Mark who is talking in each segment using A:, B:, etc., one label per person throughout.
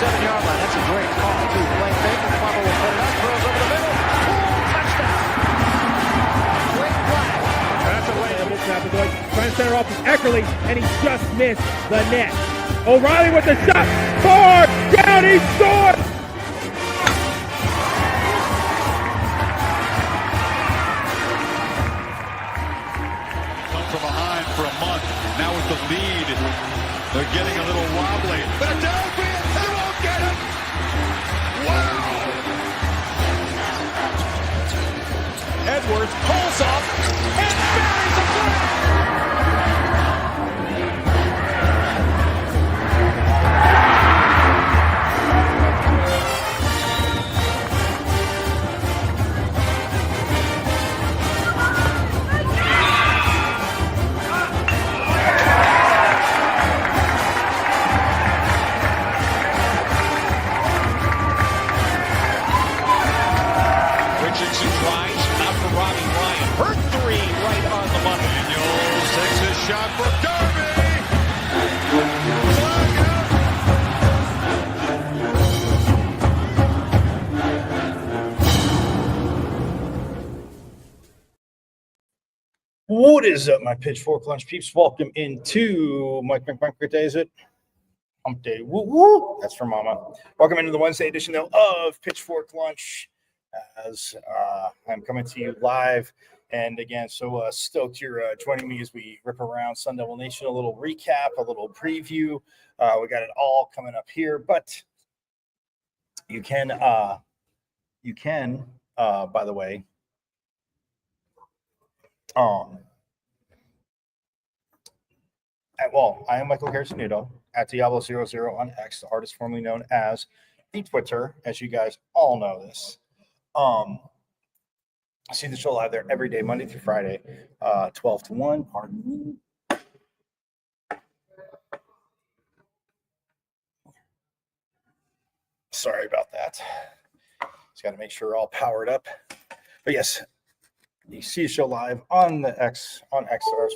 A: 7-yard line. That's a great call, too. Blake Baker, Plummer will put it up, throws over the middle. Touchdown. Great flag.
B: That's a way. Trying to center off with Eckerly, and he just missed the net. O'Reilly with the shot. Far down, he scored.
C: Come from behind for a month. Now with the lead, they're getting a little wobbly. Philadelphia, they won't get it. Wow. Edwards pulls off and buries the flag. Shot for Darby!
D: What is up, my Pitchfork Lunch peeps? Welcome into Mike McMurray Day, is it? Hump Day. Woo woo! That's for Mama. Welcome into the Wednesday edition, though, of Pitchfork Lunch, as I'm coming to you live. And again, so stoked you're joining me as we rip around Sun Devil Nation, a little recap, a little preview. We got it all coming up here, but you can, by the way, I am Michael Carasanudo at Diablo00 on X, the artist formerly known as the Twitter, as you guys all know this. I see the show live there every day, Monday through Friday, 12 to 1. Pardon me. Sorry about that. Just got to make sure we're all powered up. But yes, you see the show live on the X,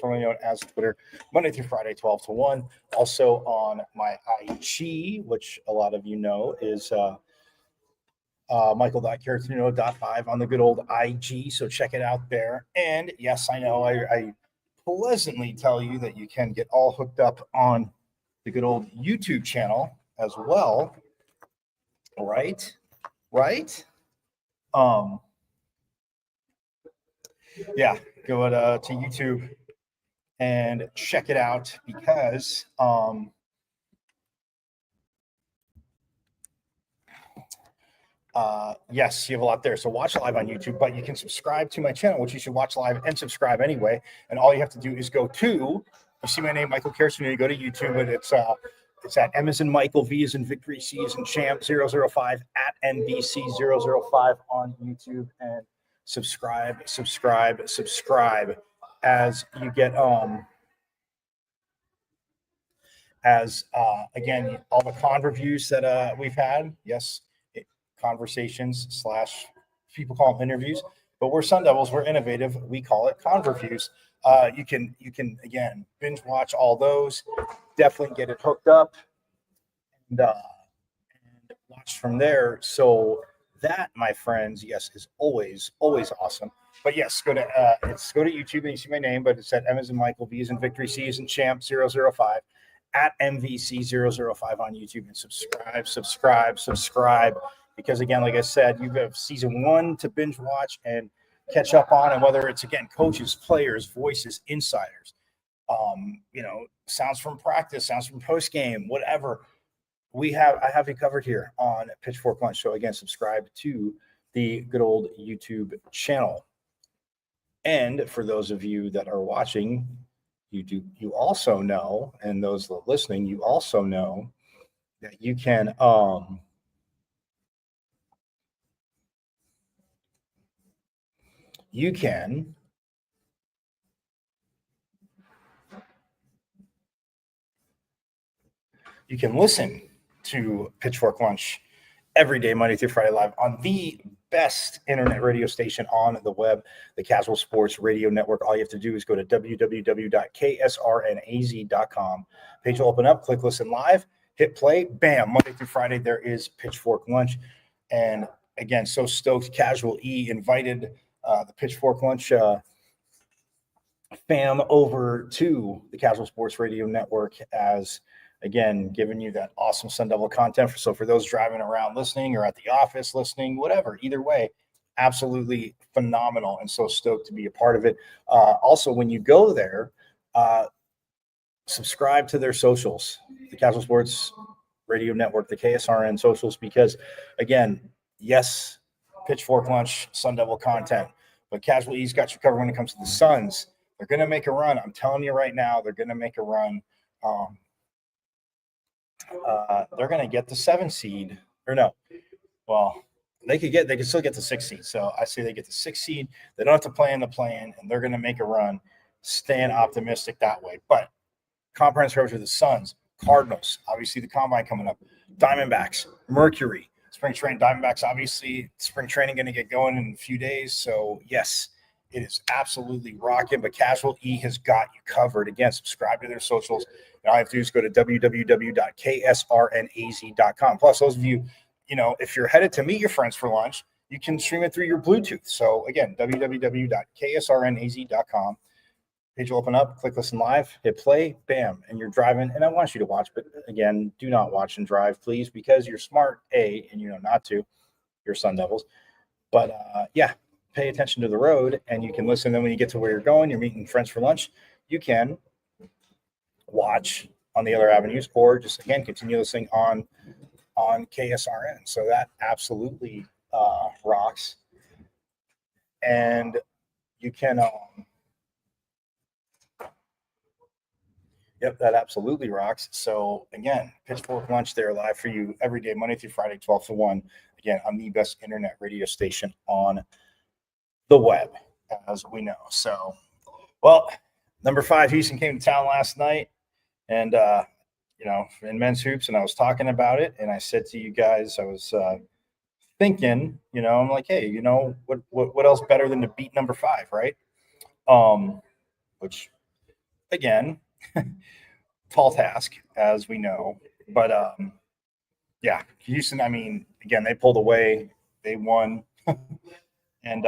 D: formerly known as Twitter, Monday through Friday, 12 to 1. Also on my IG, which a lot of you know is Michael.Carasanudo.5 on the good old IG, so check it out there. And yes, I know I pleasantly tell you that you can get all hooked up on the good old YouTube channel as well, right? Yeah, go to YouTube and check it out because yes, you have a lot there. So watch live on YouTube, but you can subscribe to my channel, which you should watch live and subscribe anyway. And all you have to do is go to, you see my name, Michael Carasanudo, you go to YouTube, and it's at M as in Michael, V as in Victory, C as in Champ 005 at NBC 005 on YouTube, and subscribe as you get again, all the con reviews that we've had. Yes, conversations / people call them interviews, but we're Sun Devils, we're innovative, we call it con reviews. You can again binge watch all those, definitely get it hooked up and watch from there. So that, my friends, yes, is always awesome. But yes, go to YouTube and you see my name, but it's at M as in Michael, V as in Victory, C as in Champ 005 at MVC 005 on YouTube, and subscribe. Because again, like I said, you have season 1 to binge watch and catch up on, and whether it's again coaches, players, voices, insiders, sounds from practice, sounds from post game, whatever. I have you covered here on Pitchfork Lunch. So again, subscribe to the good old YouTube channel. And for those of you that are watching, you also know, and those that are listening, you also know that you can listen to Pitchfork Lunch every day, Monday through Friday, live on the best internet radio station on the web, the Casual Sports Radio Network. All you have to do is go to www.ksrnaz.com. Page will open up, click listen live, hit play, bam, Monday through Friday, there is Pitchfork Lunch. And again, so stoked. Casual E invited the Pitchfork Lunch fam over to the Casual Sports Radio Network as, again, giving you that awesome Sun Devil content. So for those driving around listening or at the office listening, whatever, either way, absolutely phenomenal, and so stoked to be a part of it. Also, when you go there, subscribe to their socials, the Casual Sports Radio Network, the KSRN socials, because again, yes, Pitchfork Lunch, Sun Devil content, but Casual E's got you covered when it comes to the Suns. They're going to make a run. I'm telling you right now, they're going to make a run. They're going to get the 7 seed, or no, well, they could still get the 6 seed. So I say they get the 6 seed. They don't have to play in the play-in, and they're going to make a run. Staying optimistic that way. But comprehensive coverage of the Suns, Cardinals, obviously the combine coming up, Diamondbacks, Mercury, spring training. Diamondbacks, obviously, spring training going to get going in a few days. So yes, it is absolutely rocking. But Casual E has got you covered. Again, subscribe to their socials. And all you have to do is go to www.ksrnaz.com. Plus, those of you, if you're headed to meet your friends for lunch, you can stream it through your Bluetooth. So again, www.ksrnaz.com. Page will open up, click listen live, hit play, bam, and you're driving. And I want you to watch, but again, do not watch and drive, please, because you're smart, and you know not to. You're Sun Devils. But yeah, pay attention to the road, and you can listen. Then when you get to where you're going, you're meeting friends for lunch, you can watch on the other avenues, or just, again, continue listening on KSRN. So that absolutely rocks. And you can yep, that absolutely rocks. So again, Pitchfork Lunch, they're live for you every day, Monday through Friday, 12 to 1. Again, on the best internet radio station on the web, as we know. So, well, number 5, Houston came to town last night, and in men's hoops, and I was talking about it, and I said to you guys, I was thinking, I'm like, hey, what else better than to beat number 5, right? Which, again, tall task, as we know, but yeah, Houston, I mean, again, they pulled away, they won, and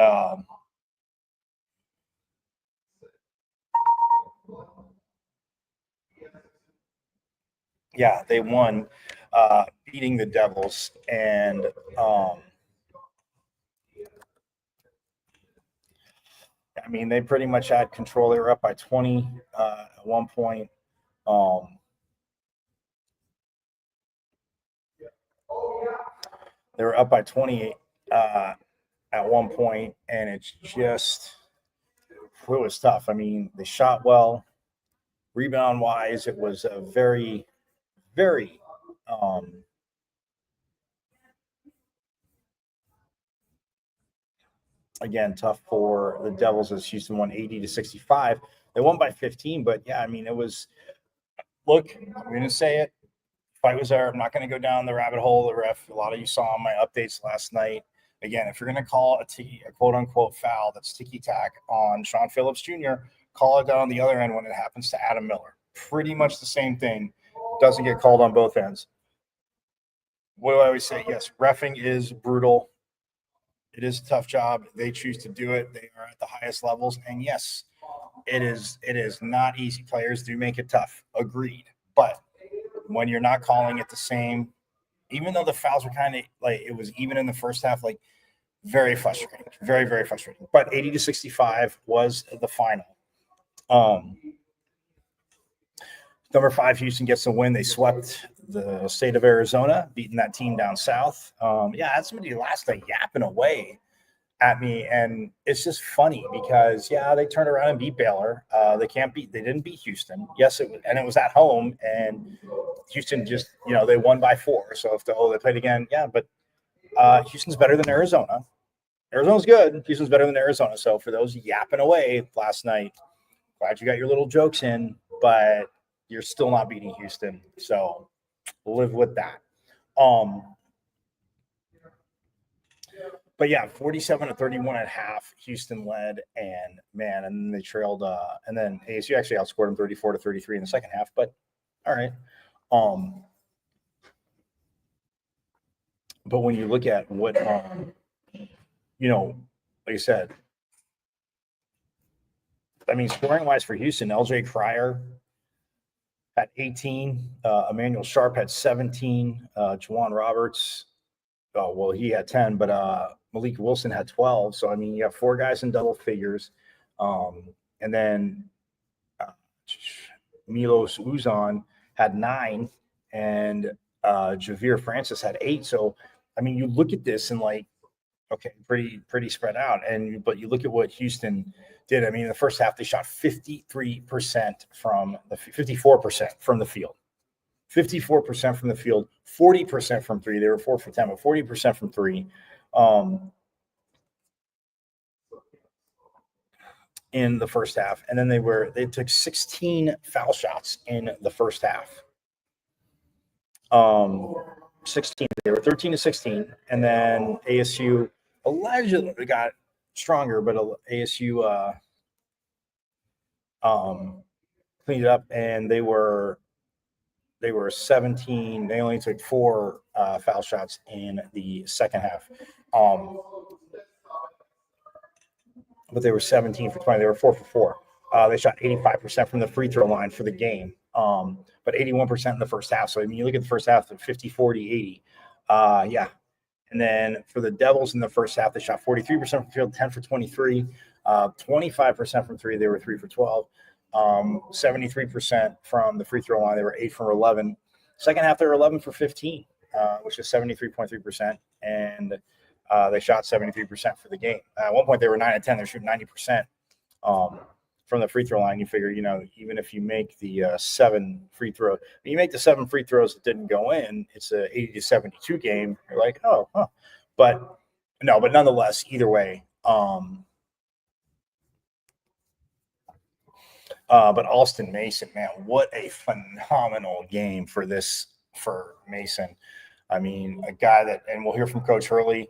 D: yeah, they won, beating the Devils, and I mean, they pretty much had control. They were up by 20 at one point. They were up by 28 at one point, and it was tough. I mean, they shot well. Rebound wise, it was a very, very again, tough for the Devils as Houston won 80-65. They won by 15, but yeah, I mean, it was, look, I'm going to say it. Fight was there. I'm not going to go down the rabbit hole of the ref. A lot of you saw my updates last night. Again, if you're going to call a quote-unquote foul that's ticky-tack on Sean Phillips Jr., call it down on the other end when it happens to Adam Miller. Pretty much the same thing. Doesn't get called on both ends. What do I always say? Yes, reffing is brutal. It is a tough job. They choose to do it. They are at the highest levels. And yes, it is not easy. Players do make it tough. Agreed. But when you're not calling it the same, even though the fouls were kind of like, it was even in the first half, like, very frustrating. Very, very frustrating. But 80-65 was the final. Number 5, Houston gets the win. They swept the state of Arizona, beating that team down south. Yeah, that's somebody last night yapping away at me, and it's just funny because they turned around and beat Baylor. They didn't beat Houston. Yes, it was at home, and Houston just they won by 4. So if they played again, but Houston's better than Arizona. Arizona's good. Houston's better than Arizona. So for those yapping away last night, glad you got your little jokes in, but you're still not beating Houston. So live with that. But yeah, 47-31 at half, Houston led, and then they trailed, and then ASU actually outscored them 34-33 in the second half. But all right, But when you look at what, you know, like I said, I mean, scoring wise for Houston, LJ Cryer had 18, Emmanuel Sharp had 17, Juwan Roberts, well, he had 10, but Malik Wilson had 12. So, I mean, you have 4 guys in double figures. And then Milos Uzan had 9, and Javier Francis had 8. So, I mean, you look at this and like, okay, pretty spread out. But you look at what Houston did. I mean, in the first half they shot 53% from the 54% from the field. 54% from the field, 40% from 3. They were 4 for 10, but 40% from 3. In the first half, and then they took 16 foul shots in the first half. 16. They were 13 to 16, and then ASU allegedly got stronger, but ASU cleaned it up, and they were 17. They only took 4 foul shots in the second half. But they were 17 for 20. They were 4 for 4. They shot 85% from the free throw line for the game, but 81% in the first half. So, I mean, you look at the first half, 50, 40, 80. Yeah. And then for the Devils in the first half, they shot 43% from the field, 10 for 23, 25% from 3. They were 3 for 12, 73% from the free throw line. They were 8 for 11. Second half, they were 11 for 15, which is 73.3%. And they shot 73% for the game. At one point, they were 9 and 10. They're shooting 90% from the free throw line. You figure, even if you make the 7 free throws, you make the 7 free throws that didn't go in, it's a 80 to 72 game. You're like, oh, huh. But nonetheless, either way. But Alston Mason, man, what a phenomenal game for Mason. I mean, a guy that, and we'll hear from Coach Hurley.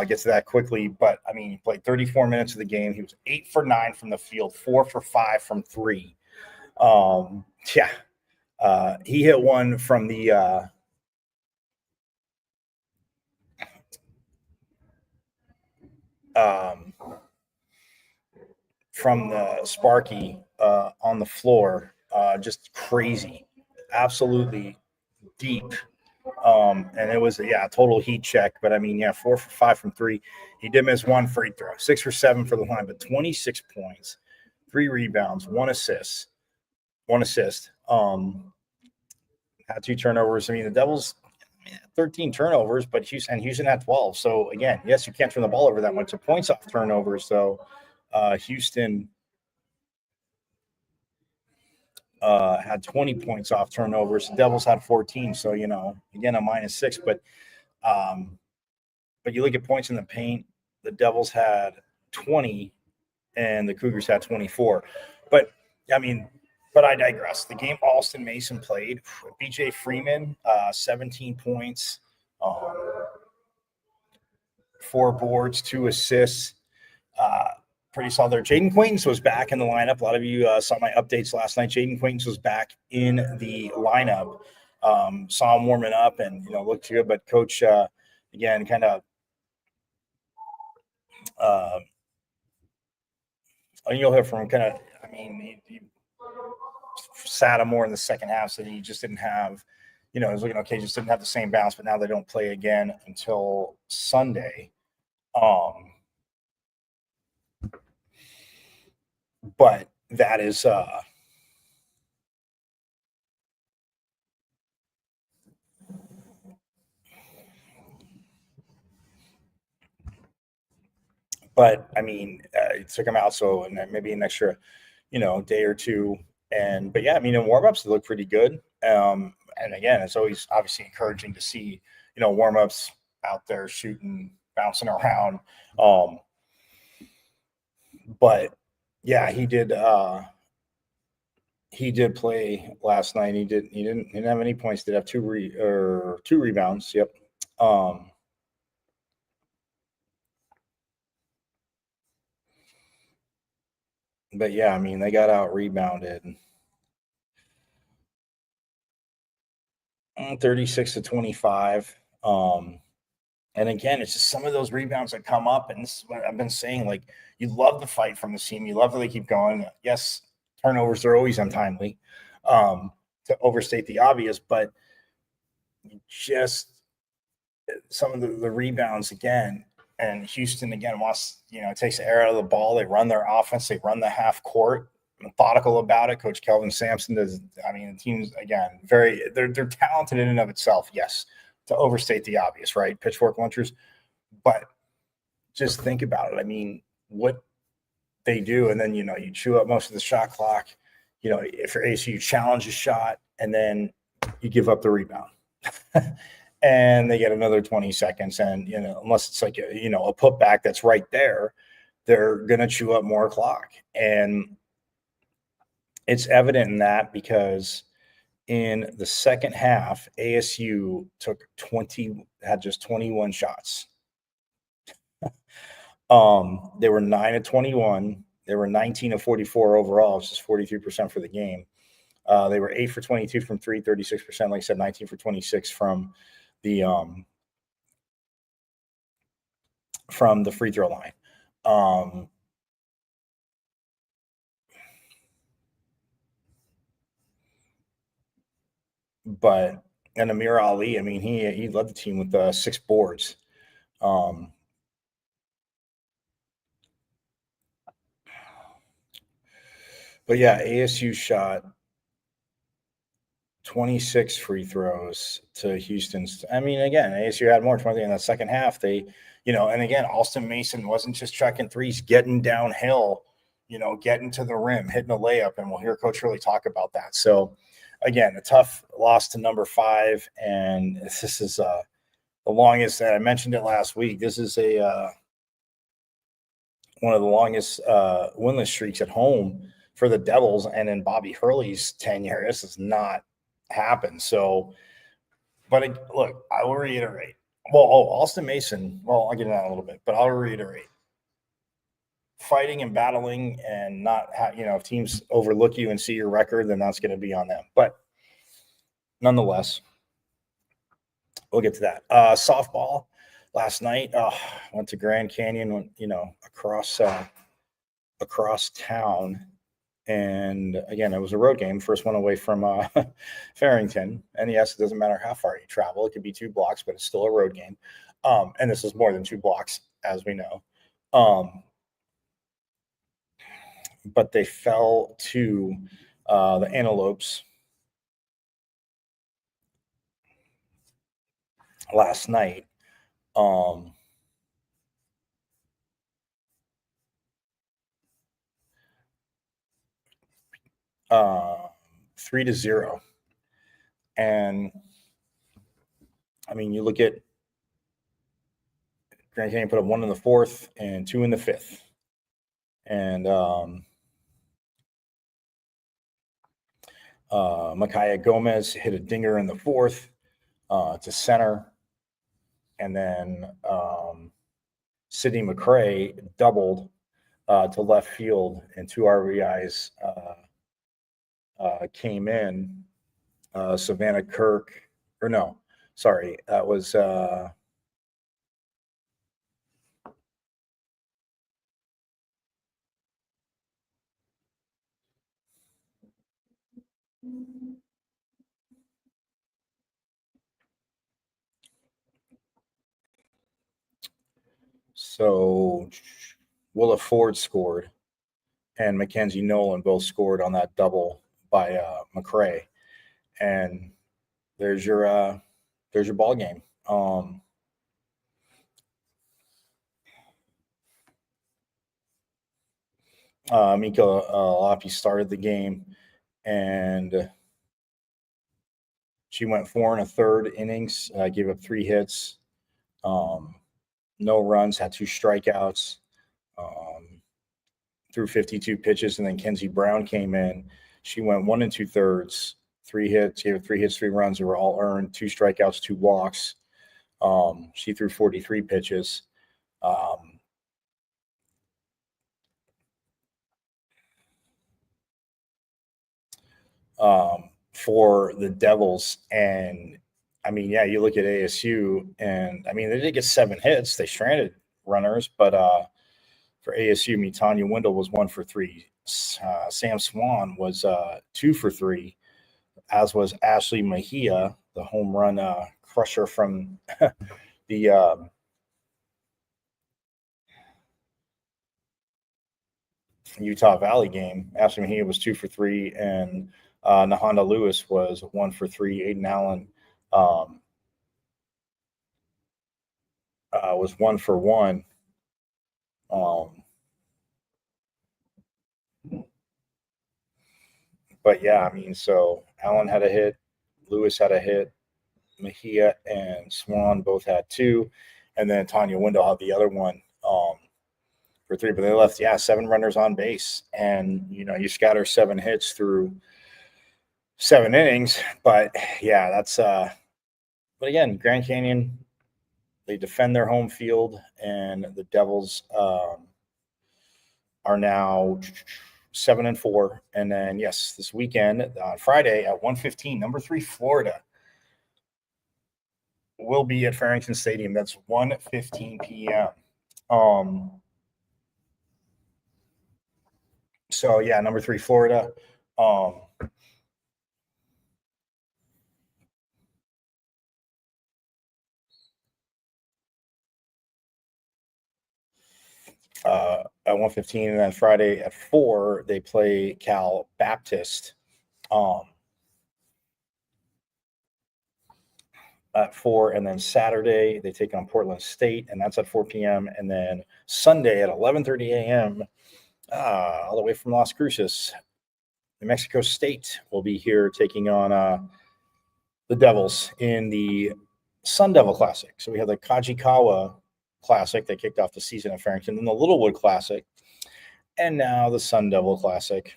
D: Get to that quickly, but I mean, he played 34 minutes of the game. He was 8 for 9 from the field, 4 for 5 from 3. He hit one from the Sparky on the floor, just crazy, absolutely deep. And it was a total heat check. But I mean, 4 for 5 from 3. He did miss 1 free throw, 6 for 7 for the line, but 26 points, 3 rebounds, 1 assist. Had 2 turnovers. I mean, the Devils had 13 turnovers, but Houston had 12. So again, yes, you can't turn the ball over that much. The points off turnovers, so Houston had 20 points off turnovers. The Devils had 14. So, again, a -6. But you look at points in the paint, the Devils had 20 and the Cougars had 24. But, I digress. The game Alston Mason played, BJ Freeman, 17 points, 4 boards, 2 assists. Pretty solid there. Jaden Quaintance was back in the lineup. A lot of you saw my updates last night. Jaden Quaintance was back in the lineup. Saw him warming up and, looked good. But Coach, again, kind of you'll hear from him kind of, he sat him more in the second half, so he just didn't have, it was looking okay, just didn't have the same bounce. But now they don't play again until Sunday. But that is but it took him out, so and then maybe an extra, day or 2. But in warmups they look pretty good. And again, it's always obviously encouraging to see, warmups out there shooting, bouncing around. But yeah, he did play last night. He didn't have any points. Did have 2 rebounds. Yep. But they got out rebounded 36 to 25. And again, it's just some of those rebounds that come up. And this is what I've been saying. Like, you love the fight from the team. You love that they keep going. Yes, turnovers are always untimely, to overstate the obvious, but just some of the rebounds again. And Houston, again, wants, takes the air out of the ball. They run their offense. They run the half court, methodical about it. Coach Kelvin Sampson does. I mean, the team's, again, they're talented in and of itself. Yes, to overstate the obvious, right? Pitchfork lunchers. But just think about it. I mean, what they do, and then, you chew up most of the shot clock. If you're AC, you challenge a shot, and then you give up the rebound. And they get another 20 seconds. And, unless it's like, a putback that's right there, they're going to chew up more clock. And it's evident in that because in the second half, ASU had just 21 shots. They were 9 of 21. They were 19 of 44 overall, which is 43% for the game. They were 8 for 22 from 3, 36%. Like I said, 19 for 26 from the free throw line. And Amir Ali, I mean, he led the team with 6 boards. But yeah, ASU shot 26 free throws to Houston's. I mean, again, ASU had more 20 in that second half. They, and again, Alston Mason wasn't just chucking threes, getting downhill, getting to the rim, hitting a layup. And we'll hear Coach Hurley talk about that. So again, a tough loss to number 5. And this is the longest, and I mentioned it last week. This is one of the longest winless streaks at home for the Devils. And in Bobby Hurley's tenure, this has not happened. So, but look, I will reiterate. Well, Alston Mason, I'll get into that in a little bit, but I'll reiterate. Fighting and battling, and not if teams overlook you and see your record, then that's going to be on them. But nonetheless, we'll get to that. Softball last night, went to Grand Canyon, went, across town. And again, it was a road game. First one away from Farrington. And yes, it doesn't matter how far you travel. It could be 2 blocks, but it's still a road game. And this is more than 2 blocks, as we know. But they fell to the Antelopes last night. 3-0. And I mean, you look at Grand Canyon put up 1 in the 4th and 2 in the 5th. And Micaiah Gomez hit a dinger in the 4th to center. And then Sidney McCray doubled to left field, and 2 RBIs came in. Savannah Kirk, or no, sorry, that was so Willa Ford scored, and Mackenzie Nolan both scored on that double by McCray. And there's your ball game. Mika Lapi started the game, and she went 4 1/3 innings, gave up 3 hits, no runs, had 2 strikeouts, threw 52 pitches. And then Kenzie Brown came in. She went 1 2/3, 3 hits, gave up 3 hits, 3 runs. They were all earned, 2 strikeouts, 2 walks. She threw 43 pitches. For the Devils. And I mean, yeah, you look at ASU, and I mean, they did get 7 hits. They stranded runners, but for ASU, I mean, Tanya Wendell was 1 for 3. Sam Swan was 2 for 3, as was Ashley Mejia, the home run crusher from the Utah Valley game. Ashley Mejia was 2 for 3, and Nahanda Lewis was 1 for 3. Aiden Allen was 1 for 1. But yeah, I mean, so Allen had a hit, Lewis had a hit, Mejia and Swan both had 2, and then Tanya Wendell had the other one for 3. But they left, 7 runners on base, and you scatter 7 hits through 7 innings. But yeah, that's but again, Grand Canyon, they defend their home field, and the Devils are now 7-4. And then yes, this weekend on Friday at 1:15, number 3 Florida will be at Farrington Stadium. That's 1:15 p.m. So yeah, number 3 Florida. 1:15, and then Friday at 4 they play Cal Baptist at 4, and then Saturday they take on Portland State, and that's at 4 p.m. And then Sunday at 11:30 a.m. All the way from Las Cruces, New Mexico State will be here taking on the Devils in the Sun Devil Classic. So we have the Kajikawa Classic that kicked off the season at Farrington, then the Littlewood Classic, and now the Sun Devil Classic.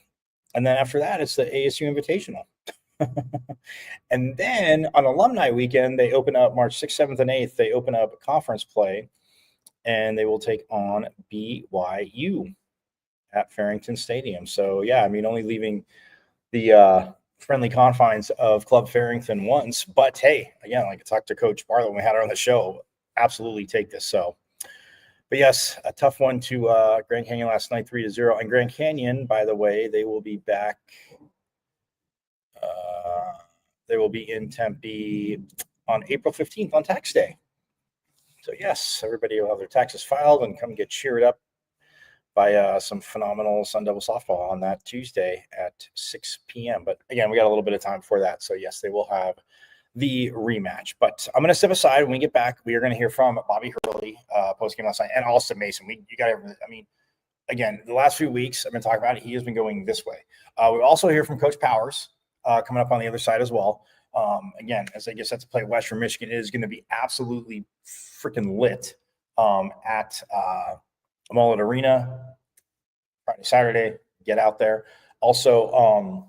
D: And then after that, it's the ASU Invitational. And then on Alumni Weekend, they open up March 6th, 7th, and 8th. They open up conference play, and they will take on BYU at Farrington Stadium. So, yeah, I mean, only leaving the friendly confines of Club Farrington once. But, hey, again, like I talked to Coach Barlow when we had her on the show, absolutely take this. So, but yes, a tough one to Grand Canyon last night, 3-0. And Grand Canyon, by the way, they will be back. They will be in Tempe on April 15th on tax day. So yes, everybody will have their taxes filed and come get cheered up by some phenomenal Sun Devil softball on that Tuesday at 6 p.m. But again, we got a little bit of time before that. So yes, they will have the rematch. But I'm going to step aside. When we get back, we are going to hear from Bobby Hurley post-game last night, and Austin Mason. You got to, I mean, again, the last few weeks I've been talking about it. He has been going this way. We also hear from Coach Powers coming up on the other side as well. Again, as they get set to play Western Michigan, it is going to be absolutely freaking lit at Mullet Arena Friday, Saturday. Get out there. Also,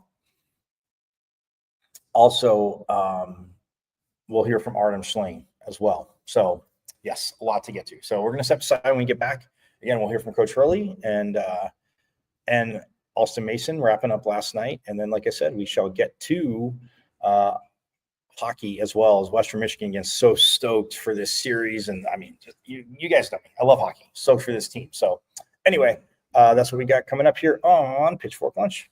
D: we'll hear from Artem Schling as well. So, yes, a lot to get to. So we're going to step aside when we get back. Again, we'll hear from Coach Hurley and Austin Mason wrapping up last night. And then, like I said, we shall get to hockey as well, as Western Michigan gets so stoked for this series. And, I mean, just, you guys know me. I love hockey. Stoked for this team. So, anyway, that's what we got coming up here on Pitchfork Lunch.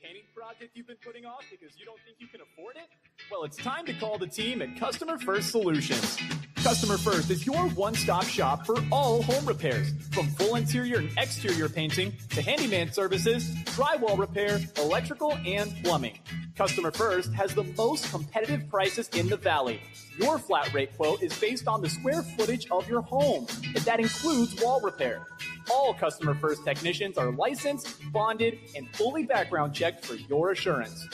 E: painting project you've been putting off because you don't think you can afford it? Well, it's time to call the team at Customer First Solutions. Customer First is your one-stop shop for all home repairs, from full interior and exterior painting to handyman services, drywall repair, electrical, and plumbing. Customer First has the most competitive prices in the Valley. Your flat rate quote is based on the square footage of your home, and that includes wall repair. All Customer First technicians are licensed, bonded, and fully background checked for your assurance.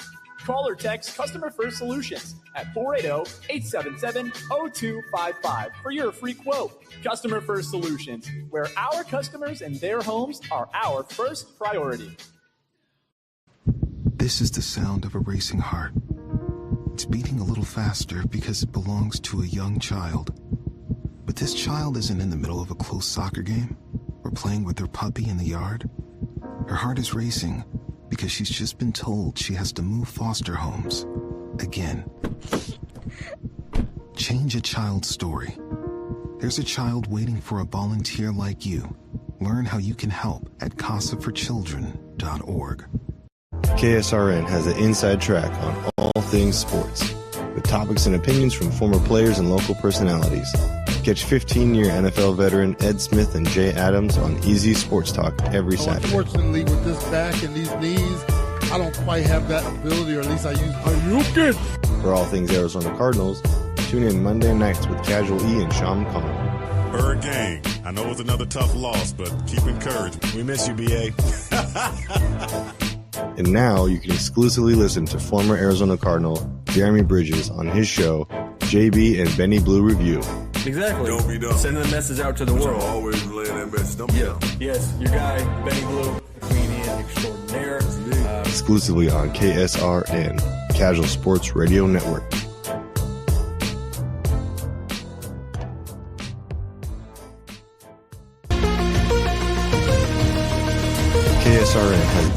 E: Call or text Customer First Solutions at 480-877-0255 for your free quote. Customer First Solutions, where our customers and their homes are our first priority.
F: This is the sound of a racing heart. It's beating a little faster because it belongs to a young child. But this child isn't in the middle of a close soccer game or playing with her puppy in the yard. Her heart is racing because she's just been told she has to move foster homes again. Change a child's story. There's a child waiting for a volunteer like you. Learn how you can help at casaforchildren.org.
G: KSRN has an inside track on all things sports, with topics and opinions from former players and local personalities. Catch 15-year NFL veteran Ed Smith and Jay Adams on Easy Sports Talk every Saturday.
H: Unfortunately, with this back and these knees, I don't quite have that ability, or at least I use. Are you good?
G: For all things Arizona Cardinals, tune in Monday nights with Casual E and Sean Conn.
I: Bird Gang, I know it's another tough loss, but keep encouraged. We miss you, BA.
G: And now you can exclusively listen to former Arizona Cardinal Jeremy Bridges on his show, JB and Benny Blue Review.
J: Exactly.
I: Don't be dumb.
J: Sending the message out to the world.
I: Always relay that message. Don't be dumb.
J: Yes, your guy, Benny Blue, comedian extraordinaire.
G: Exclusively on KSRN, Casual Sports Radio Network. KSRN has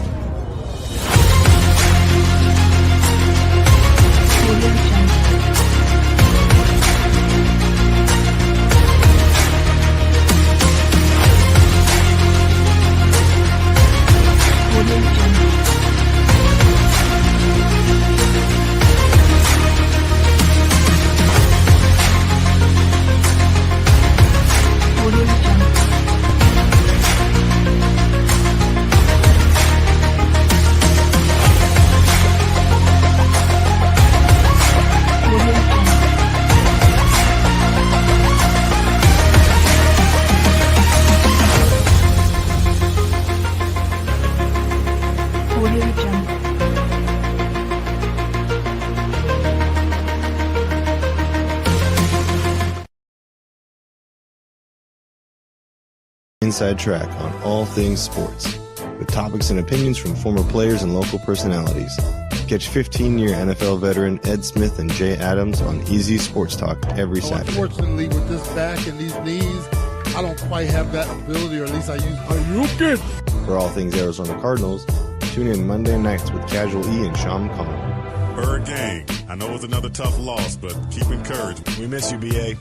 G: inside track on all things sports, with topics and opinions from former players and local personalities. Catch 15-year NFL veteran Ed Smith and Jay Adams on Easy Sports Talk every Saturday.
H: Unfortunately, with this back and these knees, I don't quite have that ability, or at least I use. Are you good?
G: For all things Arizona Cardinals, tune in Monday nights with Casual E and Sean Conn.
I: Bird Gang, I know it's another tough loss, but keep encouraged. We miss you, BA.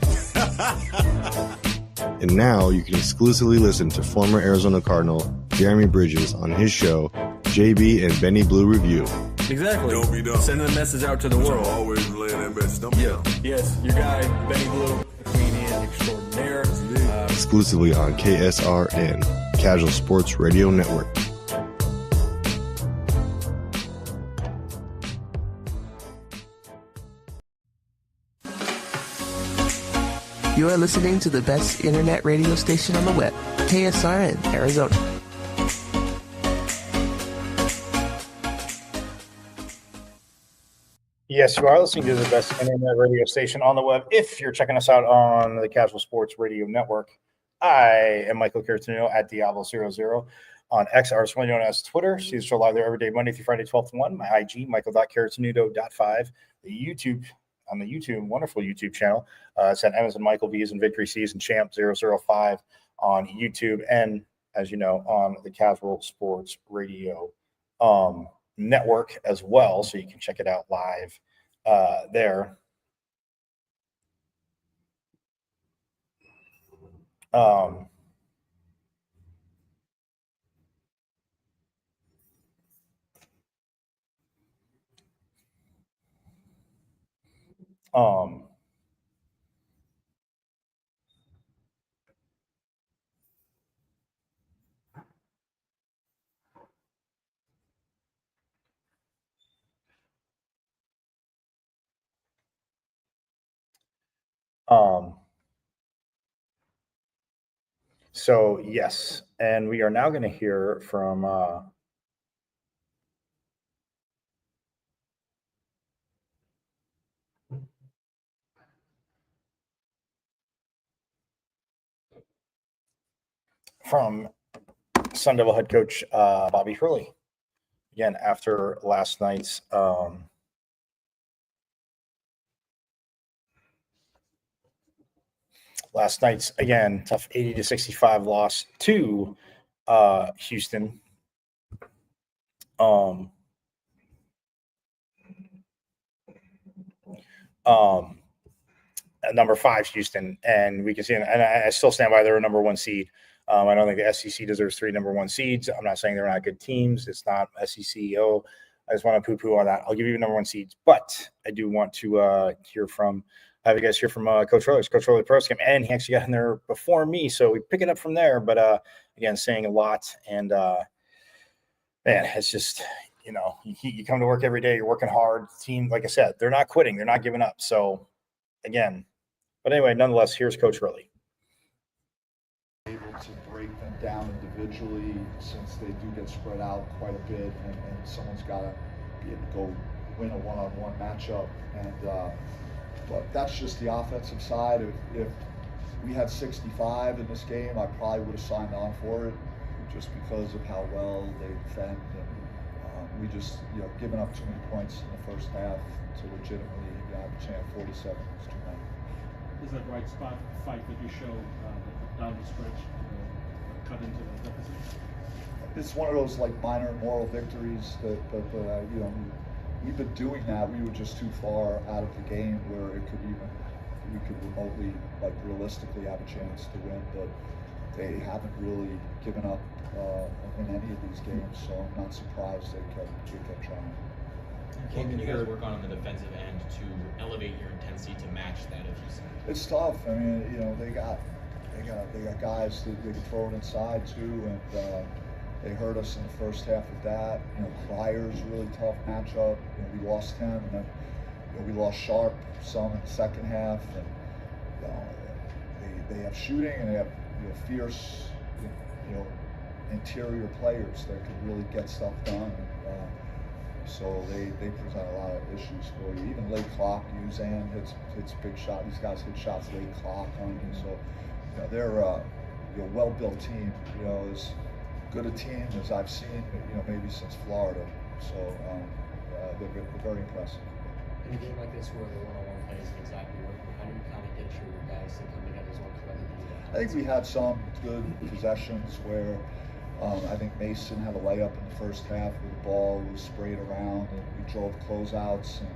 G: And now you can exclusively listen to former Arizona Cardinal Jeremy Bridges on his show, JB and Benny Blue Review.
J: Exactly.
I: Don't be dumb.
J: Sending the message out to the world.
I: Always relay that message. Don't be dumb.
J: Yes, your guy, Benny Blue, comedian extraordinaire.
G: Exclusively on KSRN, Casual Sports Radio Network.
K: You are listening to the best internet radio station on the web, KSRN, Arizona.
D: Yes, you are listening to the best internet radio station on the web. If you're checking us out on the Casual Sports Radio Network, I am Michael Caratunino at Diablo00 on X, artistly known as Twitter. See the show live there every day, Monday through Friday, 12 to 1. My IG, michael.caratunino.5. The YouTube, on the YouTube, wonderful YouTube channel. It's at M's and Michael V's and Victory C's and Champ005 on YouTube. And as you know, on the Casual Sports Radio Network as well. So you can check it out live there. Um, so yes, and we are now going to hear from Sun Devil head coach Bobby Hurley. Again, after last night's again tough 80-65 loss to Houston. At number 5 Houston, and we can see, and I still stand by they're a number 1 seed. I don't think the SEC deserves 3 number 1 seeds. I'm not saying they're not good teams. It's not SEC. I just want to poo-poo on that. I'll give you number 1 seeds, but I do want to have you guys hear from Coach Hurley. Coach Hurley post game, and he actually got in there before me, so we pick it up from there. But again, saying a lot, and man, it's just you come to work every day, you're working hard. The team, like I said, they're not quitting, they're not giving up. So again, but anyway, nonetheless, here's Coach Hurley.
L: Able to break them down individually, since they do get spread out quite a bit, and someone's got to be able to go win a one-on-one matchup. And but that's just the offensive side. If we had 65 in this game, I probably would have signed on for it, just because of how well they defend. And we just giving up too many points in the first half to legitimately have a chance. 47 is too many.
B: Is that right spot fight that you show down the stretch, cut into the deficit?
L: It's one of those like minor moral victories that we've been doing that. We were just too far out of the game where we could remotely, like, realistically have a chance to win, but they haven't really given up in any of these games, so I'm not surprised they kept trying.
M: What can you guys work on the defensive end to elevate your intensity to match that of Houston?
L: It's tough. I mean, they got guys that they can throw it inside too, and they hurt us in the first half of that. Cryer's a really tough matchup. We lost him, and then we lost Sharp some in the second half. And they have shooting, and they have fierce, interior players that can really get stuff done. So they present a lot of issues for you. Even late clock, Uzan hits big shot. These guys hit shots late clock on you. So they're a well-built team. As good a team as I've seen, maybe since Florida. So they're very impressive.
N: In a game like this where the one-on-one play isn't exactly working, how do you kind of get your guys to come together as one collectively?
L: I think we had some good possessions where I think Mason had a layup in the first half where the ball was sprayed around, and we drove closeouts and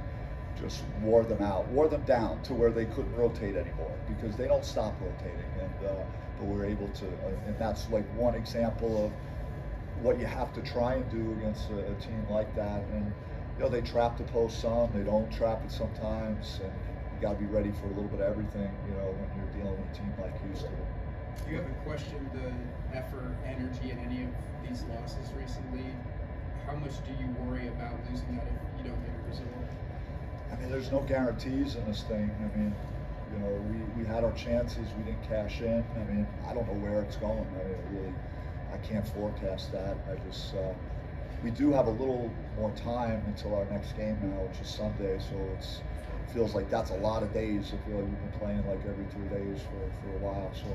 L: just wore them down to where they couldn't rotate anymore, because they don't stop rotating. And but we're able to, and that's like one example of what you have to try and do against a team like that. And they trap the post some, they don't trap it sometimes, and you got to be ready for a little bit of everything, when you're dealing with a team like Houston.
O: You haven't questioned the effort, energy in any of these losses recently. How much do you worry about losing that if you don't get a result?
L: I mean, there's no guarantees in this thing. I mean, we had our chances, we didn't cash in. I mean, I don't know where it's going. I can't forecast that. We do have a little more time until our next game now, which is Sunday, so it feels like that's a lot of days. I feel like we've been playing like every 3 days for a while, so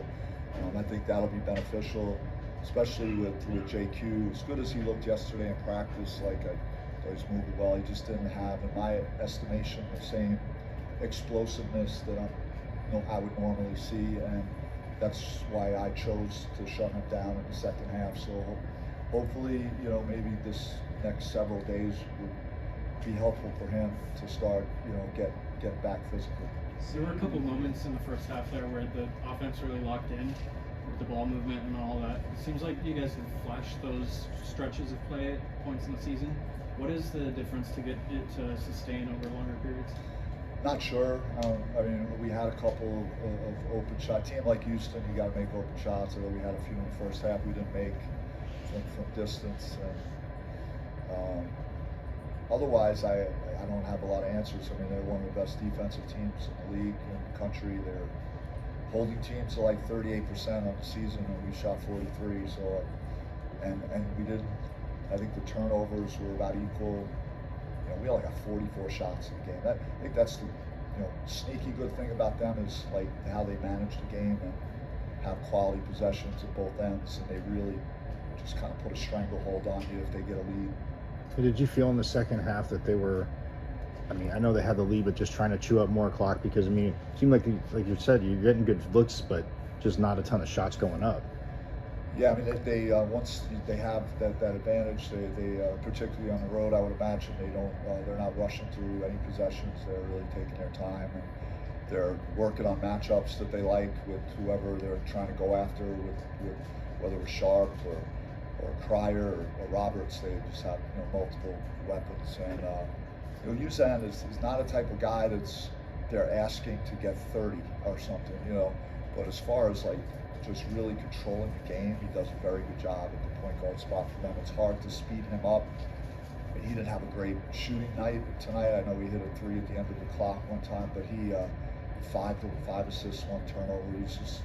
L: I think that'll be beneficial, especially with JQ. As good as he looked yesterday in practice, I thought he was moving well, he just didn't have, in my estimation, the same explosiveness that I would normally see, and that's why I chose to shut him down in the second half. So hopefully, maybe this next several days would be helpful for him to start, get back physically.
B: There were a couple moments in the first half there where the offense really locked in with the ball movement and all that. It seems like you guys have flashed those stretches of play at points in the season. What is the difference to get it to sustain over longer periods?
L: Not sure. I mean, we had a couple of open shot. Team like Houston, you got to make open shots. Although we had a few in the first half, we didn't make from distance. And otherwise, I don't have a lot of answers. I mean, they're one of the best defensive teams in the league, in the country. They're holding teams to like 38% on the season, and we shot 43. So, and we didn't. I think the turnovers were about equal. We only got 44 shots in the game. I think that's the sneaky good thing about them is like how they manage the game and have quality possessions at both ends, and they really just kind of put a stranglehold on you if they get a lead.
P: So did you feel in the second half that they were, I mean, I know they had the lead, but just trying to chew up more clock because, I mean, it seemed like you said, you're getting good looks, but just not a ton of shots going up.
L: Yeah, I mean, they once they have that advantage, they particularly on the road, I would imagine they're not rushing through any possessions. They're really taking their time, and they're working on matchups that they like with whoever they're trying to go after, with whether it's Sharp or Cryer or Roberts. They just have multiple weapons, and Uzan is not a type of guy they're asking to get 30 or something, but as far as like just really controlling the game, he does a very good job at the point guard spot for them. It's hard to speed him up. He didn't have a great shooting night tonight. I know he hit a 3 at the end of the clock one time, but he 5 assists, 1 turnover. He's just,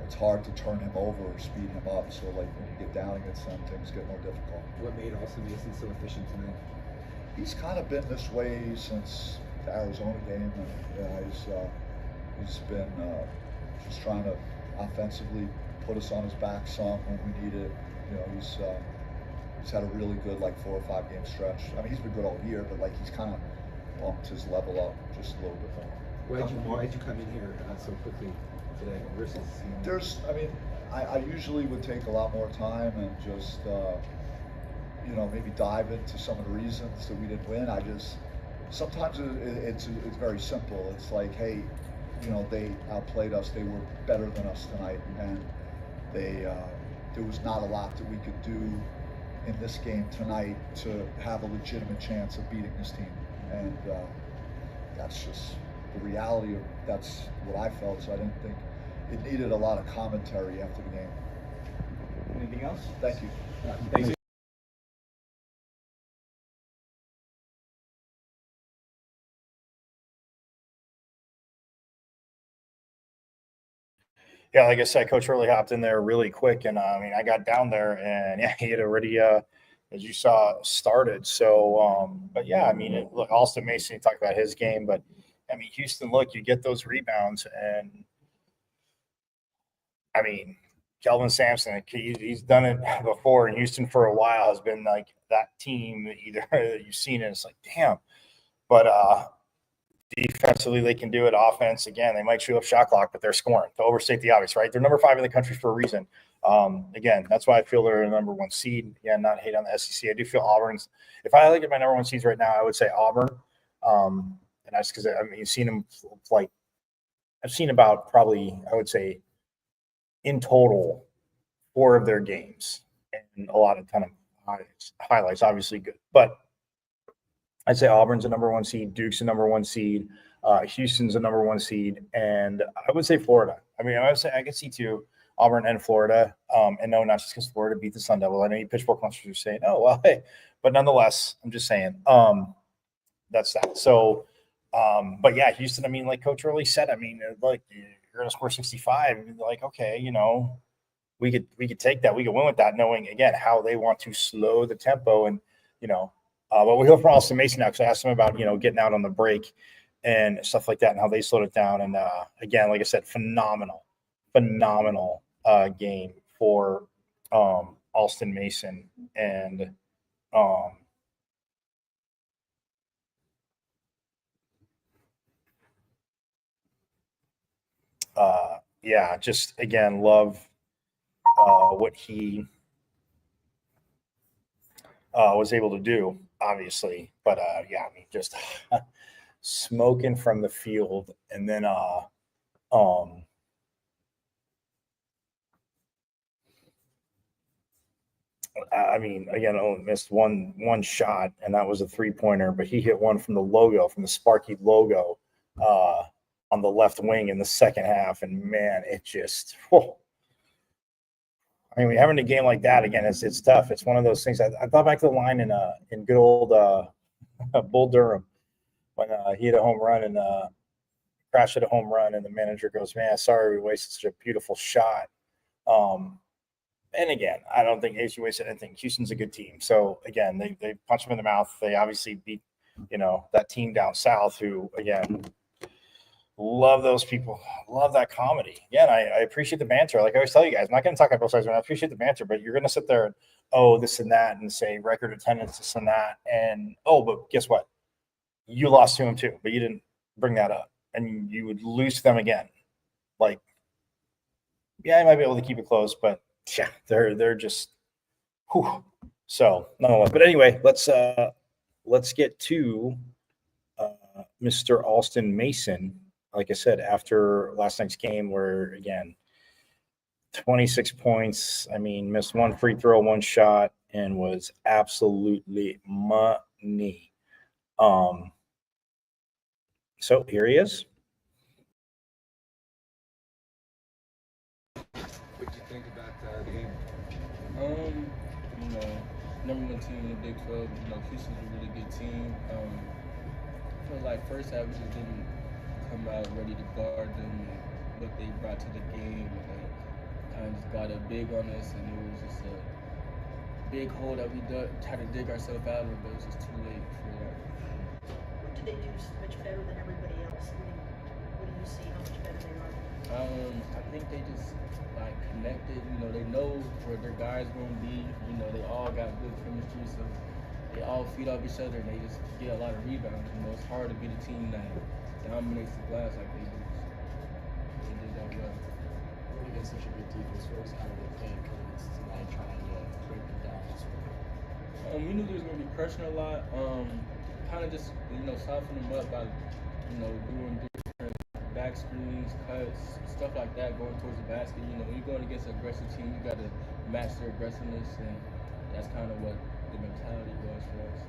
L: it's hard to turn him over or speed him up. So like when you get down against them, things get more difficult.
Q: What made Austin Mason so efficient tonight?
L: He's kind of been this way since the Arizona game, and he's been just trying to offensively put us on his back some when we need it. He's had a really good 4 or 5 game stretch. I mean, he's been good all year, but he's kind of bumped his level up just a little bit more.
Q: Why'd you come in here so quickly today versus?
L: I usually would take a lot more time and just maybe dive into some of the reasons that we didn't win. Sometimes it's very simple. It's like, hey, they outplayed us. They were better than us tonight, and there was not a lot that we could do in this game tonight to have a legitimate chance of beating this team. And that's just the reality of that's what I felt. So I didn't think it needed a lot of commentary after the game.
Q: Anything else?
L: Thank you.
Q: Thank you.
D: Yeah, like I said, Coach really hopped in there really quick, and I got down there, and yeah, he had already, as you saw, started. So, but yeah, look, Austin Mason, you talked about his game, but Houston, look, you get those rebounds, and Kelvin Sampson, he's done it before in Houston for a while. Has been like that team either you've seen it. It's like, damn, but defensively, they can do it. Offense, again, they might chew up shot clock, but they're scoring. To overstate the obvious, right? They're number 5 in the country for a reason. Again, that's why I feel they're the number 1 seed. Yeah, not hate on the SEC. I do feel Auburn's. If I look at my number 1 seeds right now, I would say Auburn. And that's because you've seen them I've seen about probably, I would say, in total, 4 of their games and a ton of highlights. Obviously good, but I'd say Auburn's a number 1 seed, Duke's a number 1 seed, Houston's a number 1 seed, and I would say Florida. I would say I could see 2, Auburn and Florida. And no, not just because Florida beat the Sun Devil. I know you Pitchfork Monsters are saying, oh, well, hey, but nonetheless, I'm just saying that's that. So, but yeah, Houston, like Coach really said, you're going to score 65. Like, okay, we could take that. We could win with that, knowing, again, how they want to slow the tempo and, but we go from Austin Mason now because I asked him about, getting out on the break and stuff like that and how they slowed it down. And again, like I said, phenomenal game for Austin Mason. And yeah, just, again, love what he was able to do, obviously. But yeah, just smoking from the field. And then I mean, again, only missed one shot, and that was a 3-pointer, but he hit one from the logo, from the Sparky logo, on the left wing in the second half. And man, it just, whoa. I mean, having a game like that again, it's tough. It's one of those things. I thought back to the line in good old Bull Durham when he hit a home run and crashed at a home run, and the manager goes, "Man, sorry we wasted such a beautiful shot." And again, I don't think ASU wasted anything. Houston's a good team. So again, they punch them in the mouth. They obviously beat, that team down south who, again, love those people. Love that comedy. Again, I appreciate the banter. Like I always tell you guys, I'm not going to talk about both sides, but I appreciate the banter. But you're going to sit there and, this and that, and say record attendance, this and that. And, but guess what? You lost to them too, but you didn't bring that up. And you would lose to them again. Like, yeah, I might be able to keep it close, but yeah, they're just, whew. So nonetheless. But anyway, let's get to Mr. Alston Mason. Like I said, after last night's game, where again, 26 points. I mean, missed one free throw, one shot, and was absolutely money. So here he is.
Q: What did you think about the game?
R: Number one team in the Big 12. Houston's a really good team. I feel like first half we just didn't come out ready to guard them and what they brought to the game. And they kind of just got a big on us, and it was just a big hole that we tried to dig ourselves out of, but it was just too late for that.
S: What did they do so much better than everybody else? What do you see how much better they are?
R: I think they just connected. They know where their guys gonna be. They all got good chemistry, so they all feed off each other, and they just get a lot of rebounds. It's hard to beat a team that dominates the glass like they do. They did that well.
N: Going against such a good defense, what was out of the play coming tonight, trying to break them down?
R: We knew there was gonna be pressure a lot. Kind of just soften them up by doing different back screens, cuts, stuff like that, going towards the basket. When you're going against an aggressive team, you got to match their aggressiveness, and that's kind of what the mentality was for us.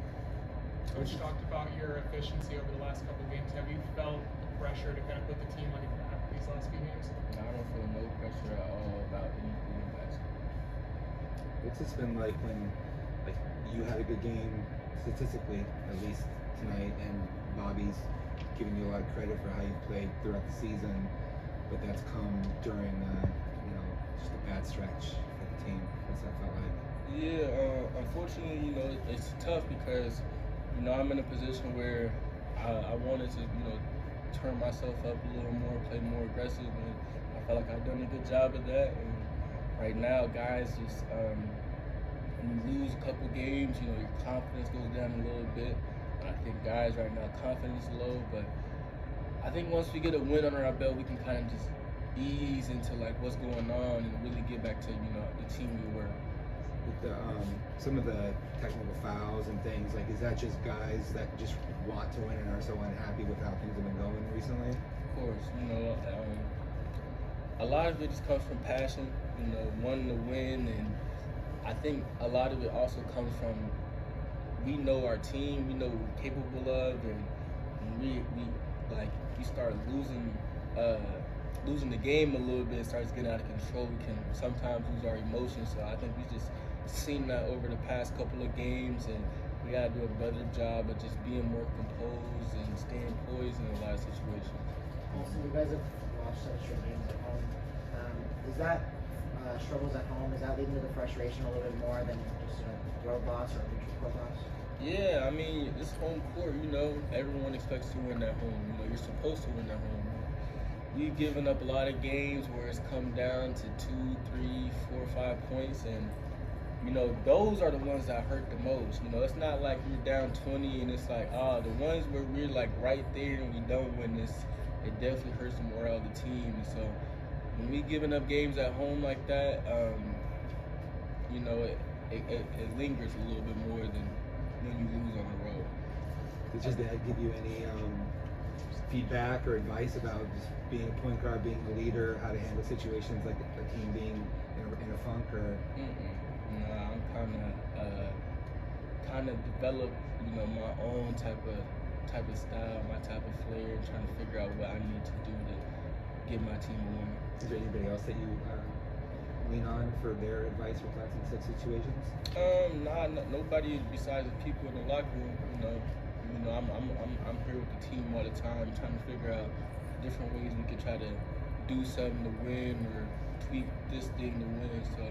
T: Coach talked about your efficiency over the last couple of games. Have you felt the pressure to kind of put the team on your back these last few games?
R: No, I don't feel no pressure at all about anything in basketball.
Q: What's this been like when you had a good game statistically, at least tonight, and Bobby's giving you a lot of credit for how you played throughout the season, but that's come during just a bad stretch for the team. What's that felt like?
R: Yeah, unfortunately, it's tough because I'm in a position where I wanted to turn myself up a little more, play more aggressive, and I felt like I've done a good job of that. And right now, guys just when you lose a couple games, your confidence goes down a little bit. I think guys right now, confidence is low, but I think once we get a win under our belt, we can kind of just ease into what's going on and really get back to the team we were.
Q: With some of the technical fouls and things, is that just guys that just want to win and are so unhappy with how things have been going recently?
R: Of course, a lot of it just comes from passion, wanting to win, and I think a lot of it also comes from we know our team, we know what we're capable of, and we start losing the game a little bit, it starts getting out of control. We can sometimes lose our emotions, so I think we just seen that over the past couple of games, and we gotta do a better job of just being more composed and staying poised in a lot of situations.
U: Also, you guys have watched such your games at home. Is that struggles at home, is that leading to the frustration a little bit more than just a road loss or a neutral court loss?
R: Yeah, I mean, it's home court, everyone expects to win at home. You're supposed to win at home. We've given up a lot of games where it's come down to 2, 3, 4, 5 points, and those are the ones that hurt the most. It's not like we're down 20 and it's like, the ones where we're right there and we don't win this, it definitely hurts the morale of the team. And so when we giving up games at home like that, it lingers a little bit more than when you lose on the road.
Q: Did your dad give you any feedback or advice about just being a point guard, being a leader, how to handle situations like a team being in a funk? Or
R: No, I'm kind of develop, my own type of style, my type of flair, trying to figure out what I need to do to get my team a win.
Q: Is there anybody else that you lean on for their advice or thoughts in such situations?
R: Nobody besides the people in the locker room. I'm here with the team all the time, trying to figure out different ways we could try to do something to win or tweak this thing to win. So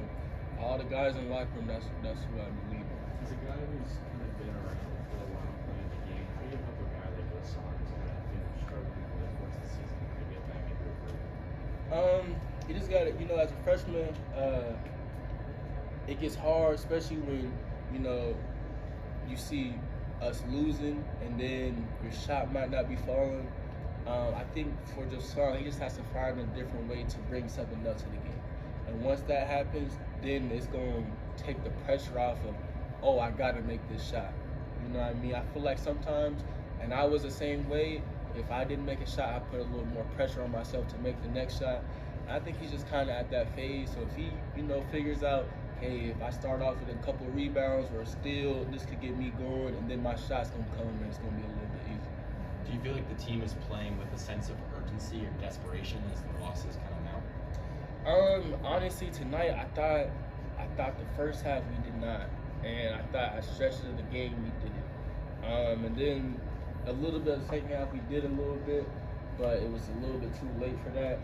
R: all the guys in the locker room, that's who I believe in.
M: As a guy who's kind of been around for a while playing the game, how do you help a guy like Hassan who's kind of been struggling with once the season kind of get back into a groove?
R: You just got to, as a freshman, it gets hard, especially when, you see us losing and then your shot might not be falling. I think for Jason, he just has to find a different way to bring something else to the game. And once that happens, then it's going to take the pressure off of, oh, I got to make this shot. You know what I mean? I feel like sometimes, and I was the same way, if I didn't make a shot, I put a little more pressure on myself to make the next shot. I think he's just kind of at that phase. So if he, figures out, hey, if I start off with a couple rebounds or a steal, this could get me going, and then my shot's going to come and it's going to be a little bit easier.
M: Do you feel like the team is playing with a sense of urgency or desperation as the losses kind of mount?
R: Honestly, tonight I thought the first half we did not, and I thought at stretches of the game we did it. And then a little bit of the second half we did a little bit, but it was a little bit too late for that.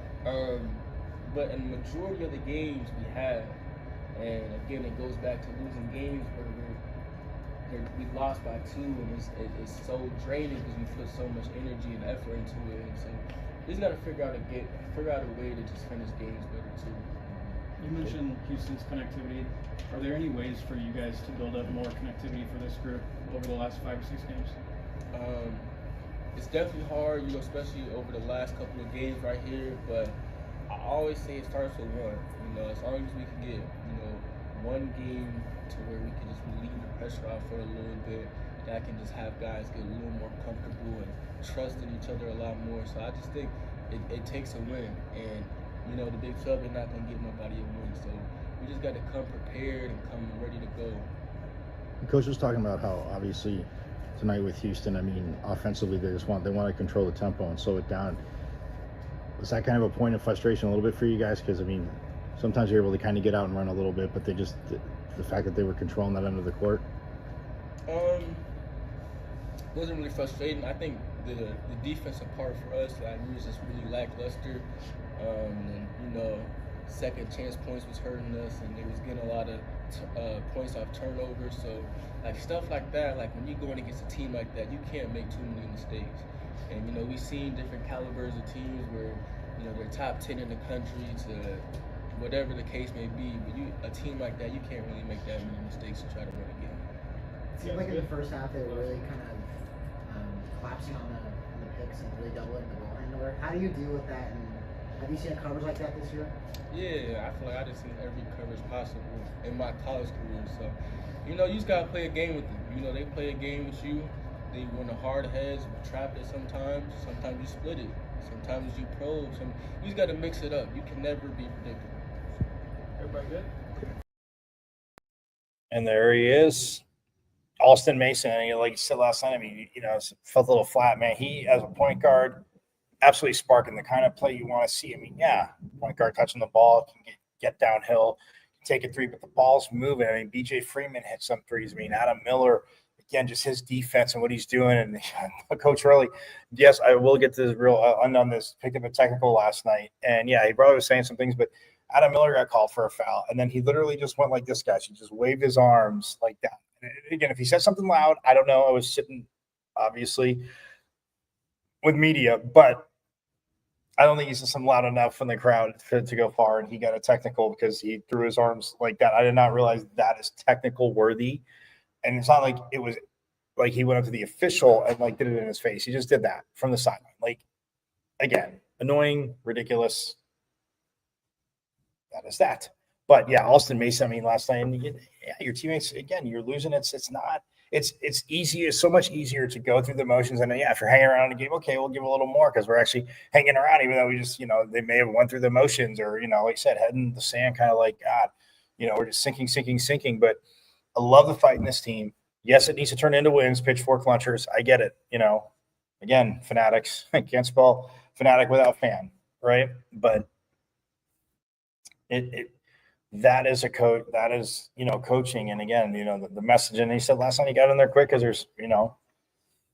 R: But in the majority of the games we had, and again it goes back to losing games where we lost by 2, and it's so draining because we put so much energy and effort into it. And so we just got to figure out a way to just finish games better too.
A: You mentioned Houston's connectivity. Are there any ways for you guys to build up more connectivity for this group over the last 5 or 6 games?
R: It's definitely hard, especially over the last couple of games right here. But I always say it starts with one. As long as we can get one game to where we can just relieve the pressure off for a little bit, that can just have guys get a little more comfortable and trust in each other a lot more. So I just think it takes a win, and the Big 12 is not going to give nobody a win. So we just got to come prepared and come ready to go.
P: The coach was talking about how obviously tonight with Houston, offensively they want to control the tempo and slow it down. Was that kind of a point of frustration a little bit for you guys? Because sometimes you're able to kind of get out and run a little bit, but they just the fact that they were controlling that end of the court.
R: Wasn't really frustrating. I think the defensive part for us, we was just really lackluster. And second chance points was hurting us, and they was getting a lot of points off turnovers. So stuff like that, when you go in against a team like that, you can't make too many mistakes. And we've seen different calibers of teams where they're top 10 in the country to whatever the case may be. But a team like that, you can't really make that many mistakes to try to win a game.
U: It seemed like in the first half they were really kind of collapsing on the picks and really doubling the ball handler. How do you deal with that? And have you seen coverage like that this year?
R: Yeah, I feel like I just seen every coverage possible in my college career. So, you just gotta play a game with them. They play a game with you. They win the hard heads, trap it sometimes. Sometimes you split it. Sometimes you probe. You just gotta mix it up. You can never be predictable.
A: Everybody good?
D: And there he is, Alston Mason. And like you said last night, felt a little flat, man. He, as a point guard, absolutely sparking the kind of play you want to see. Point guard touching the ball, can get downhill, take a three, but the ball's moving. BJ Freeman hit some threes. Adam Miller, again, just his defense and what he's doing. And Coach Hurley, yes, I will get to this real on this, picked up a technical last night. And yeah, he probably was saying some things, but Adam Miller got called for a foul. And then he literally just went like this, guys. He just waved his arms like that. And again, if he said something loud, I don't know. I was sitting, obviously, with media, but I don't think he's just loud enough in the crowd to go far. And he got a technical because he threw his arms like that. I did not realize that is technical worthy. And it's not like it was like he went up to the official and did it in his face. He just did that from the sideline. Again, annoying, ridiculous. That is that. But yeah, Alston Mason, last night, your teammates, again, you're losing. It's easy. It's so much easier to go through the motions. And yeah, if you're hanging around in a game, okay, we'll give a little more because we're actually hanging around, even though we just, they may have went through the motions or, like I said, head in the sand, kind of like, God, we're just sinking. But I love the fight in this team. Yes, it needs to turn into wins, pitchfork lunchers. I get it. Again, fanatics. I can't spell fanatic without fan, right? But that is a coach. That is coaching. And again, the message. And he said last night he got in there quick because there's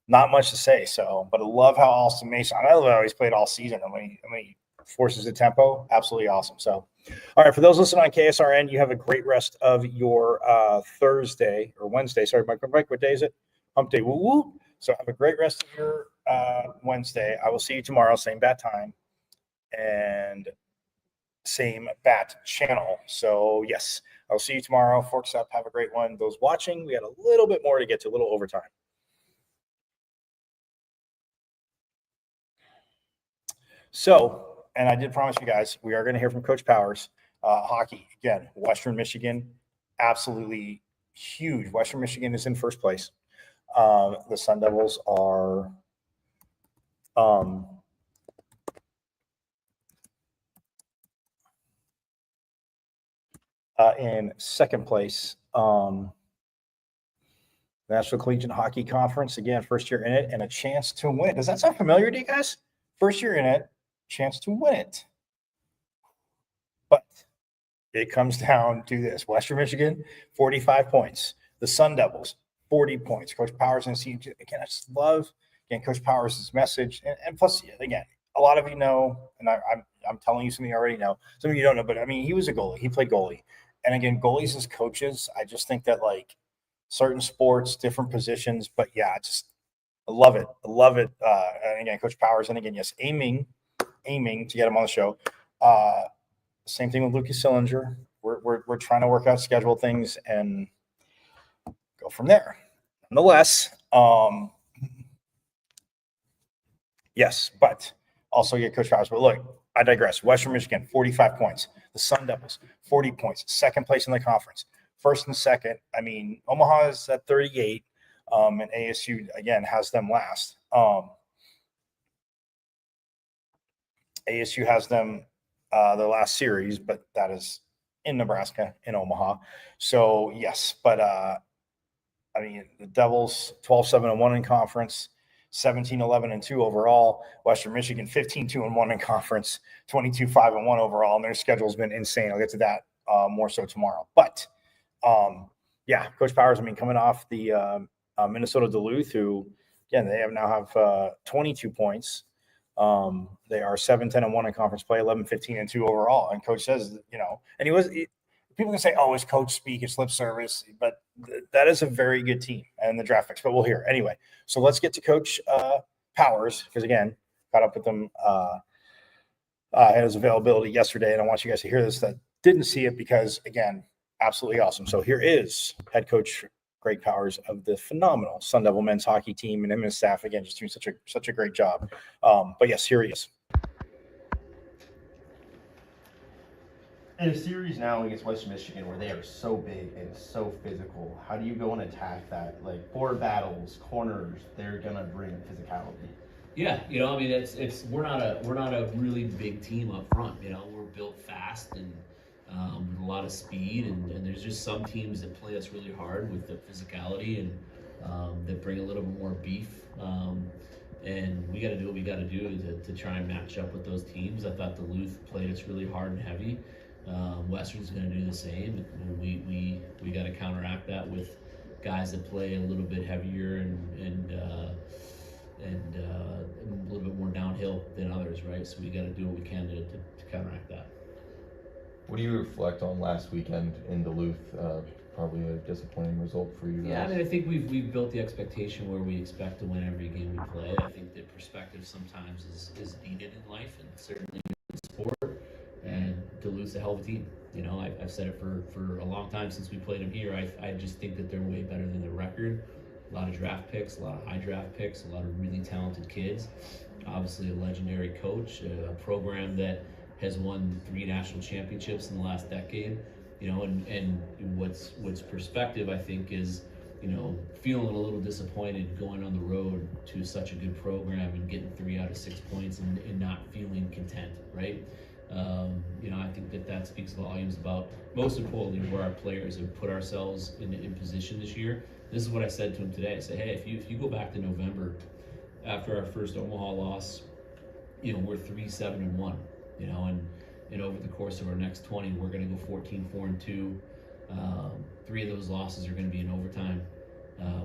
D: not much to say. So, but I love how Austin Mason. I love how he's played all season. And when he forces the tempo, absolutely awesome. So, all right, for those listening on KSRN, you have a great rest of your Thursday or Wednesday. Sorry, Mike, what day is it? Hump day. Woo woo. So have a great rest of your Wednesday. I will see you tomorrow, same bat time and same bat channel. So yes, I'll see you tomorrow. Forks up. Have a great one. Those watching, we had a little bit more to get to, a little overtime. So, and I did promise you guys, we are going to hear from Coach Powers. Hockey, again, Western Michigan, absolutely huge. Western Michigan is in first place. The Sun Devils are in second place. National Collegiate Hockey Conference, again, first year in it, and a chance to win. Does that sound familiar to you guys? First year in it, chance to win it. But it comes down to this. Western Michigan, 45 points. The Sun Devils, 40 points. Coach Powers and again, I just love Coach Powers' message. And plus, again, a lot of you know, and I'm telling you something you already know. Some of you don't know, but I mean, he was a goalie. He played goalie. And again, goalies as coaches, I just think that certain sports, different positions, but yeah, I love it. I love it. And again, Coach Powers, and again, yes, aiming to get him on the show. Same thing with Lucas Sillinger. We're trying to work out schedule things and go from there. Nonetheless, yes, but also get Coach Powers. But look, I digress. Western Michigan, 45 points. The Sun Devils, 40 points. Second place in the conference. First and second, I mean, Omaha is at 38, and ASU, again, has them last. ASU has them the last series, but that is in Nebraska, in Omaha. So, yes, but, I mean, the Devils, 12-7-1 in conference, 17-11-2 overall. Western Michigan, 15-2-1 in conference, 22-5-1 overall, and their schedule's been insane. I'll get to that more so tomorrow. But, yeah, Coach Powers, I mean, coming off the Minnesota Duluth, who, again, they now have 22 points. They are 7-10-1 in conference play, 11-15-2 overall. And Coach says, and people can say, oh, it's coach speak, it's lip service, but that is a very good team and the draft picks. But we'll hear anyway. So let's get to Coach Powers, because again, caught up with them at his availability yesterday, and I want you guys to hear this that didn't see it, because again, absolutely awesome. So here is head coach Greg Powers of the phenomenal Sun Devil men's hockey team, and him and his staff, again, just doing such a great job. But yes, here he is.
C: In a series now against Western Michigan where they are so big and so physical, how do you go and attack that? Like, forward battles, corners, they're gonna bring physicality.
V: Yeah, I mean, it's we're not a really big team up front. We're built fast and with a lot of speed, and there's just some teams that play us really hard with the physicality and that bring a little bit more beef. And we got to do what we got to do to try and match up with those teams. I thought Duluth played us really hard and heavy. Western's going to do the same. And we got to counteract that with guys that play a little bit heavier and a little bit more downhill than others, right? So we got to do what we can to counteract that.
W: What do you reflect on last weekend in Duluth? Probably a disappointing result for you guys.
V: Yeah, I mean, I think we've built the expectation where we expect to win every game we play. I think that perspective sometimes is needed in life, and certainly in sport. And Duluth's a hell of a team. I've said it for a long time since we played them here. I just think that they're way better than their record. A lot of draft picks, a lot of high draft picks, a lot of really talented kids. Obviously a legendary coach, a program that has won 3 national championships in the last decade. And what's perspective, I think, is, feeling a little disappointed going on the road to such a good program and getting 3 out of 6 points and not feeling content, right? I think that speaks volumes about, most importantly, where our players have put ourselves in position this year. This is what I said to him today. I said, hey, if you go back to November, after our first Omaha loss, we're 3-7-1, and over the course of our next 20, we're going to go 14-4-2. 3 of those losses are going to be in overtime.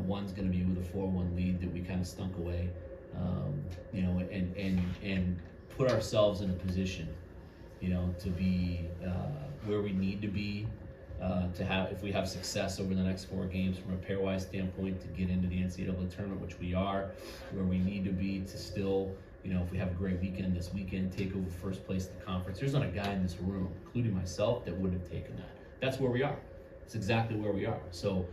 V: One's going to be with a 4-1 lead that we kind of stunk away, and put ourselves in a position, to be where we need to be, to have, if we have success over the next 4 games from a pairwise standpoint, to get into the NCAA tournament, which we are, where we need to be to still, if we have a great weekend this weekend, take over first place in the conference. There's not a guy in this room, including myself, that wouldn't have taken that. That's where we are. It's exactly where we are. So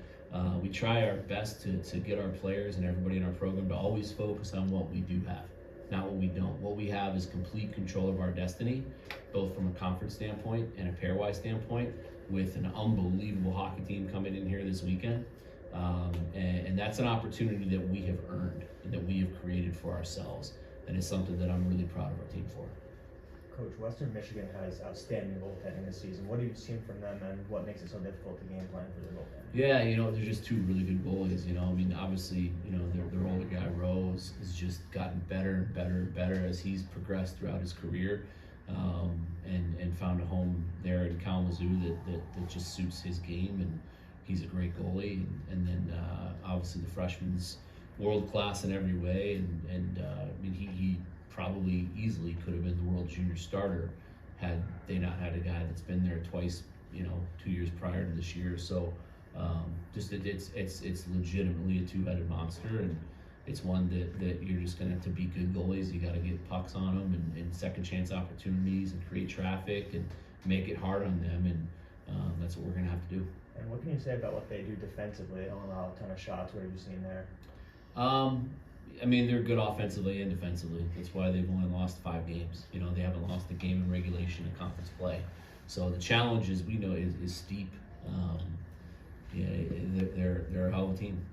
V: we try our best to get our players and everybody in our program to always focus on what we do have, not what we don't. What we have is complete control of our destiny, both from a conference standpoint and a pairwise standpoint, with an unbelievable hockey team coming in here this weekend. And that's an opportunity that we have earned and that we have created for ourselves. And it's something that I'm really proud of our team for.
E: Coach, Western Michigan has outstanding goaltending this season. What have you seen from them, and what makes it so difficult to game plan for their goaltending?
V: Yeah, they're just 2 really good goalies. Obviously, their older guy Rose has just gotten better and better and better as he's progressed throughout his career, and found a home there in Kalamazoo that just suits his game, and he's a great goalie. And then obviously the freshman's world class in every way, and he probably easily could have been the world junior starter had they not had a guy that's been there twice, 2 years prior to this year. So it's legitimately a 2-headed monster, and it's one that you're just gonna have to be good goalies. You got to get pucks on them and second chance opportunities and create traffic and make it hard on them, and that's what we're gonna have to do.
E: And what can you say about what they do defensively? They don't allow a ton of shots. What have you seen there?
V: They're good offensively and defensively. That's why they've only lost 5 games. They haven't lost a game in regulation in conference play. So the challenge, as we know, is steep. They're a hell of a team.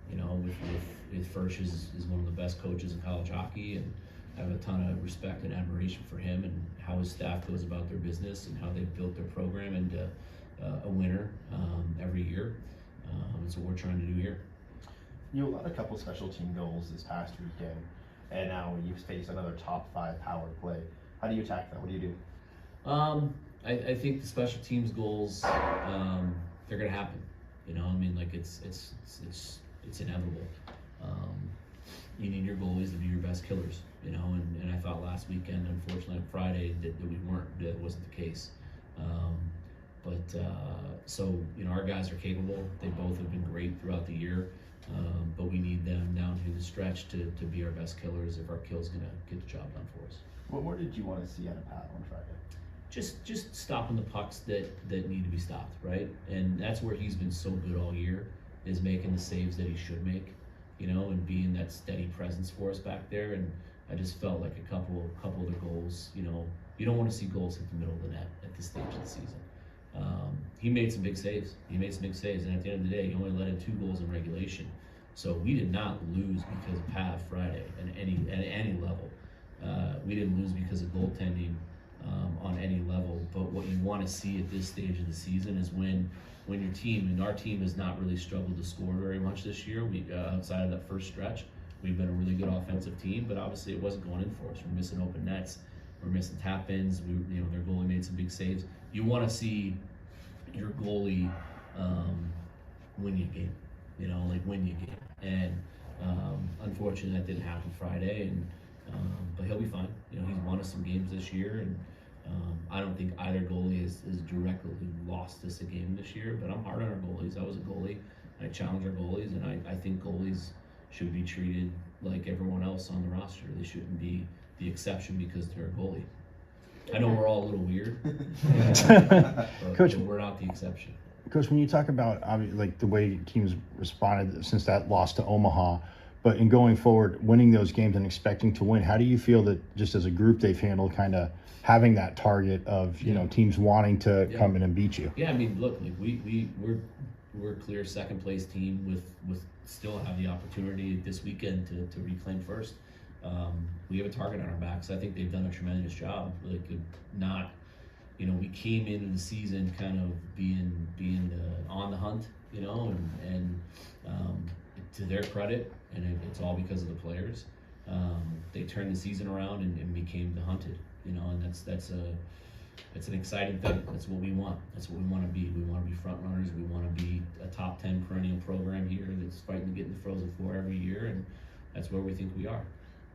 V: With Furch is one of the best coaches in college hockey, and I have a ton of respect and admiration for him and how his staff goes about their business and how they've built their program into a winner every year. And so we're trying to do here.
C: You allowed a couple special team goals this past weekend, and now you face another top 5 power play. How do you attack that? What do you do?
V: I think the special teams goals, they're gonna happen. It's inevitable. You need your goalies to be your best killers. And I thought last weekend, unfortunately on Friday, that we weren't. That wasn't the case. So our guys are capable. They both have been great throughout the year. But we need them down through the stretch to be our best killers if our kill's gonna get the job done for us.
C: What more did you want to see out of Pat on Friday?
V: Just stopping the pucks that need to be stopped, right? And that's where he's been so good all year, is making the saves that he should make, and being that steady presence for us back there. And I just felt like a couple of the goals, you don't want to see goals hit the middle of the net at this stage of the season. He made some big saves. And at the end of the day, he only let in 2 goals in regulation. So we did not lose because of Pat Friday at any level. We didn't lose because of goaltending on any level. But what you want to see at this stage of the season is when your team, and our team has not really struggled to score very much this year. We outside of that first stretch, we've been a really good offensive team, but obviously it wasn't going in for us. We're missing open nets. We're missing tap-ins. Their goalie made some big saves. You want to see your goalie win you a game, win you a game. And unfortunately, that didn't happen Friday. But he'll be fine. He's won us some games this year, and I don't think either goalie has directly lost us a game this year. But I'm hard on our goalies. I was a goalie. I challenge our goalies, and I think goalies should be treated like everyone else on the roster. They shouldn't be the exception because they're a goalie. I know we're all a little weird, but
P: Coach,
V: we're not the exception.
P: Coach, when you talk about like the way teams responded since that loss to Omaha, but in going forward, winning those games and expecting to win, how do you feel that just as a group they've handled kind of having that target of teams wanting to come in and beat you?
V: Yeah, look, we're clear second place team with still have the opportunity this weekend to reclaim first. We have a target on our backs. I think they've done a tremendous job, not we came into the season kind of being on the hunt, and to their credit, and it's all because of the players. They turned the season around and became the hunted, and that's an exciting thing. That's what we want. That's what we want to be. We want to be front runners. We want to be a top 10 perennial program here that's fighting to get in the Frozen Four every year, and that's where we think we are.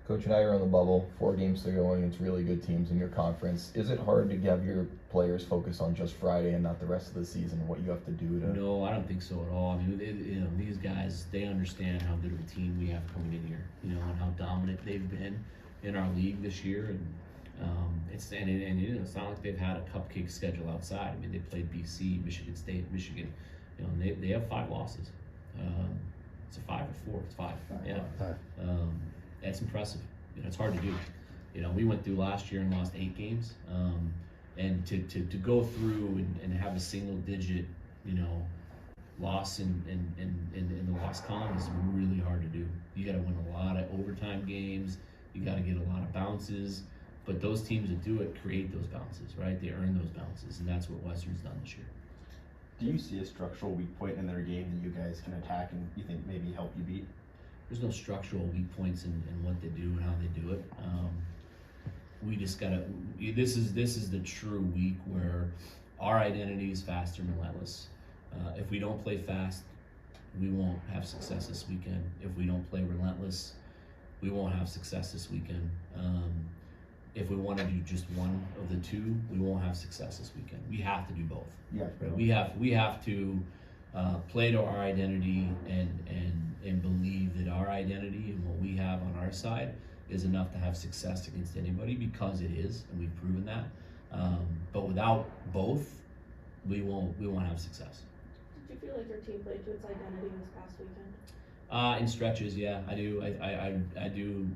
W: Coach, now you're on the bubble, 4 games to go, and it's really good teams in your conference. Is it hard to have your players focus on just Friday and not the rest of the season and what you have to do to?
V: No, I don't think so at all. I mean, these guys, they understand how good of a team we have coming in here, and how dominant they've been in our league this year. And it's not like they've had a cupcake schedule outside. I mean, they played BC, Michigan State, Michigan. They have 5 losses. It's a 5 or 4. It's 5. Yeah.
P: 5.
V: That's impressive. It's hard to do. We went through last year and lost 8 games, and to go through and have a single digit, loss in the loss column is really hard to do. You got to win a lot of overtime games. You got to get a lot of bounces. But those teams that do it create those bounces, right? They earn those bounces, and that's what Western's done this year.
C: Do you see a structural weak point in their game that you guys can attack and you think maybe help you beat?
V: There's no structural weak points in what they do and how they do it. We just gotta. This is the true week where our identity is fast and relentless. If we don't play fast, we won't have success this weekend. If we don't play relentless, we won't have success this weekend. If we want to do just one of the two, we won't have success this weekend. We have to do both.
C: Yeah.
V: Right? We have to play to our identity and believe that our identity and what we have on our side is enough to have success against anybody, because it is, and we've proven that. But without both, we won't have success.
F: Did you feel like your team played to its identity this past weekend?
V: In stretches, yeah, I do. I do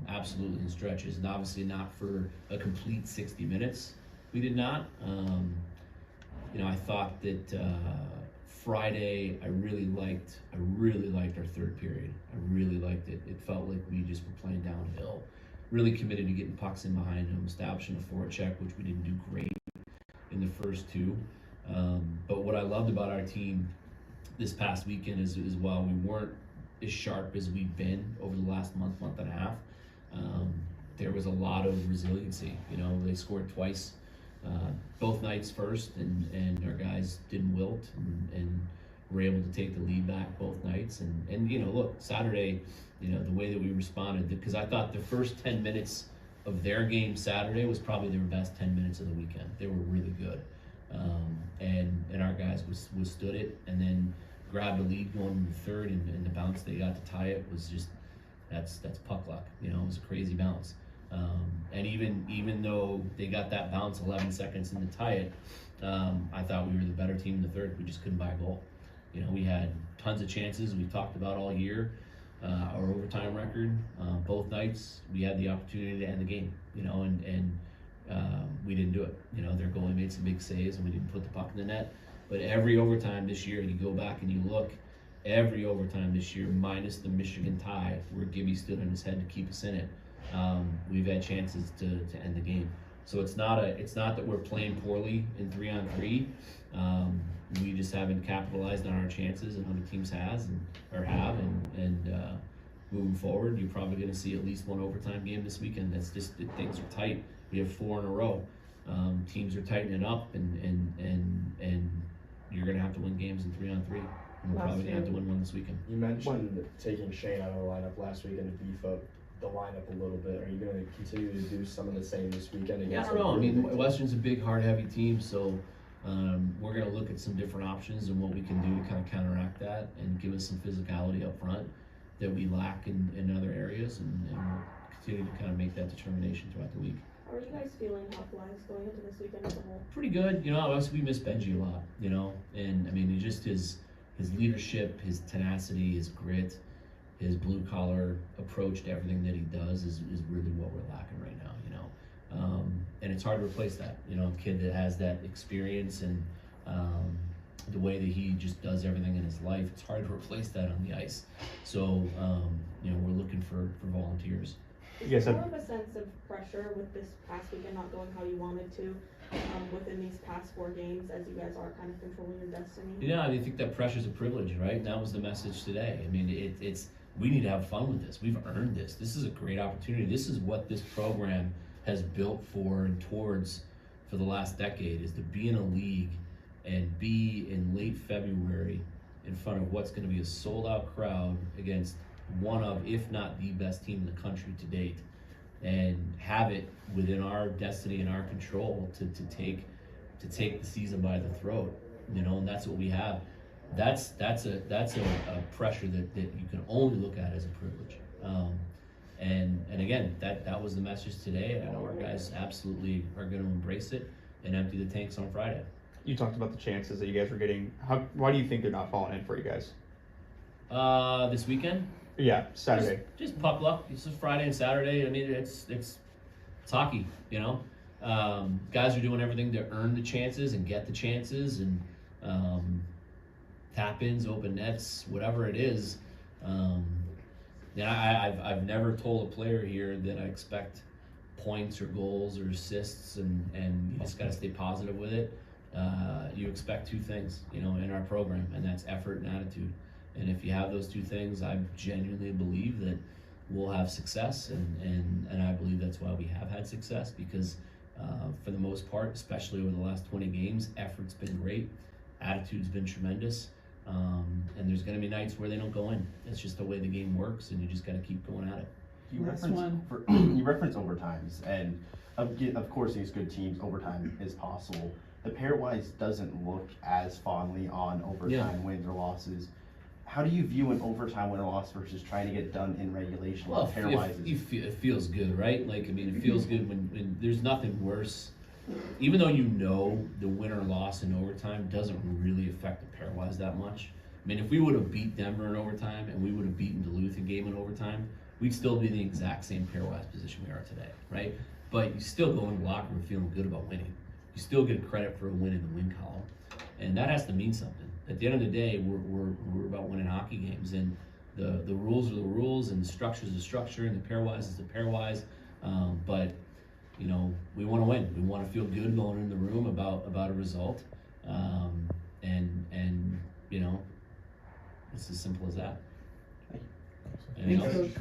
V: absolutely in stretches, and obviously not for a complete 60 minutes. We did not. I thought that Friday I really liked our third period. I really liked it. It felt like we just were playing downhill. Really committed to getting pucks in behind them, establishing a forecheck, which we didn't do great in the first 2. But what I loved about our team this past weekend is while we weren't as sharp as we've been over the last month and a half, there was a lot of resiliency. They scored twice, both nights first, and our guys didn't wilt and were able to take the lead back both nights. And look, Saturday, the way that we responded, because I thought the first 10 minutes of their game Saturday was probably their best 10 minutes of the weekend. They were really good. And our guys withstood it, and then grabbed a lead going in the third, and the bounce they got to tie it was just, that's puck luck. It was a crazy bounce. And even though they got that bounce 11 seconds in to tie it, I thought we were the better team in the third. We just couldn't buy a goal. We had tons of chances. We've talked about all year our overtime record. Both nights we had the opportunity to end the game. And we didn't do it. Their goalie made some big saves, and we didn't put the puck in the net. But every overtime this year, you go back and you look, every overtime this year, minus the Michigan tie, where Gibby stood on his head to keep us in it, we've had chances to end the game. So it's not that we're playing poorly in 3-on-3. We just haven't capitalized on our chances, and other teams have. And moving forward, you're probably going to see at least one overtime game this weekend. That's just that things are tight. We have 4 in a row. Teams are tightening up, and you're going to have to win games in 3-on-3. And we're probably going to have to win one this weekend.
E: You mentioned taking Shane out of the lineup last weekend to beef up the lineup a little bit. Are you going to continue to do some of the same this weekend?
V: Yeah, I don't know. I mean, Western's a big, hard-heavy team, so we're going to look at some different options and what we can do to kind of counteract that and give us some physicality up front that we lack in other areas, and we'll continue to kind of make that determination throughout the week.
F: How are you guys feeling health-wise going into this weekend as a whole?
V: Pretty good. Obviously we miss Benji a lot, and I mean, just his leadership, his tenacity, his grit, his blue-collar approach to everything that he does is really what we're lacking right now, and it's hard to replace that. A kid that has that experience and the way that he just does everything in his life, it's hard to replace that on the ice. So, we're looking for volunteers.
F: Is
H: Yes,
F: there more of a sense of pressure with this past weekend not going how you wanted to within these past 4 games as you guys are kind of controlling your destiny?
V: Yeah, I think that pressure's a privilege, right? And that was the message today. I mean, it's we need to have fun with this. We've earned this. This is a great opportunity. This is what this program has built for and towards for the last decade, is to be in a league and be in late February in front of what's going to be a sold-out crowd against one of, if not the best team in the country to date, and have it within our destiny and our control to take the season by the throat, you know, and that's what we have. That's a pressure that you can only look at as a privilege. And again, that was the message today, and I know our guys absolutely are going to embrace it and empty the tanks on Friday.
H: You talked about the chances that you guys were getting. Why do you think they're not falling in for you guys?
V: This weekend?
H: Yeah, Saturday.
V: Just puck luck. It's just Friday and Saturday. I mean, it's hockey, you know. Guys are doing everything to earn the chances and get the chances, and tap-ins, open nets, whatever it is. I've never told a player here that I expect points or goals or assists, and you just got to stay positive with it. You expect 2 things, you know, in our program, and that's effort and attitude. And if you have those 2 things, I genuinely believe that we'll have success, and I believe that's why we have had success, because for the most part, especially over the last 20 games, effort's been great, attitude's been tremendous, and there's going to be nights where they don't go in. It's just the way the game works, and you just got to keep going at it.
C: You reference overtimes, and of course these good teams, overtime is possible. The pairwise doesn't look as fondly on overtime wins or losses. How do you view an overtime win or loss versus trying to get done in regulation?
V: Well, it feels good, right? Like, I mean, it feels good when there's nothing worse. Even though you know the win or loss in overtime doesn't really affect the pairwise that much. I mean, if we would have beat Denver in overtime and we would have beaten Duluth in game in overtime, we'd still be in the exact same pairwise position we are today, right? But you still go into the locker room feeling good about winning. You still get credit for a win in the win column, and that has to mean something. At the end of the day, we're about winning hockey games, and the rules are the rules, and the structure is the structure, and the pairwise is the pairwise. But you know, we want to win. We want to feel good going in the room about a result, and you know, it's as simple as that. Anything else?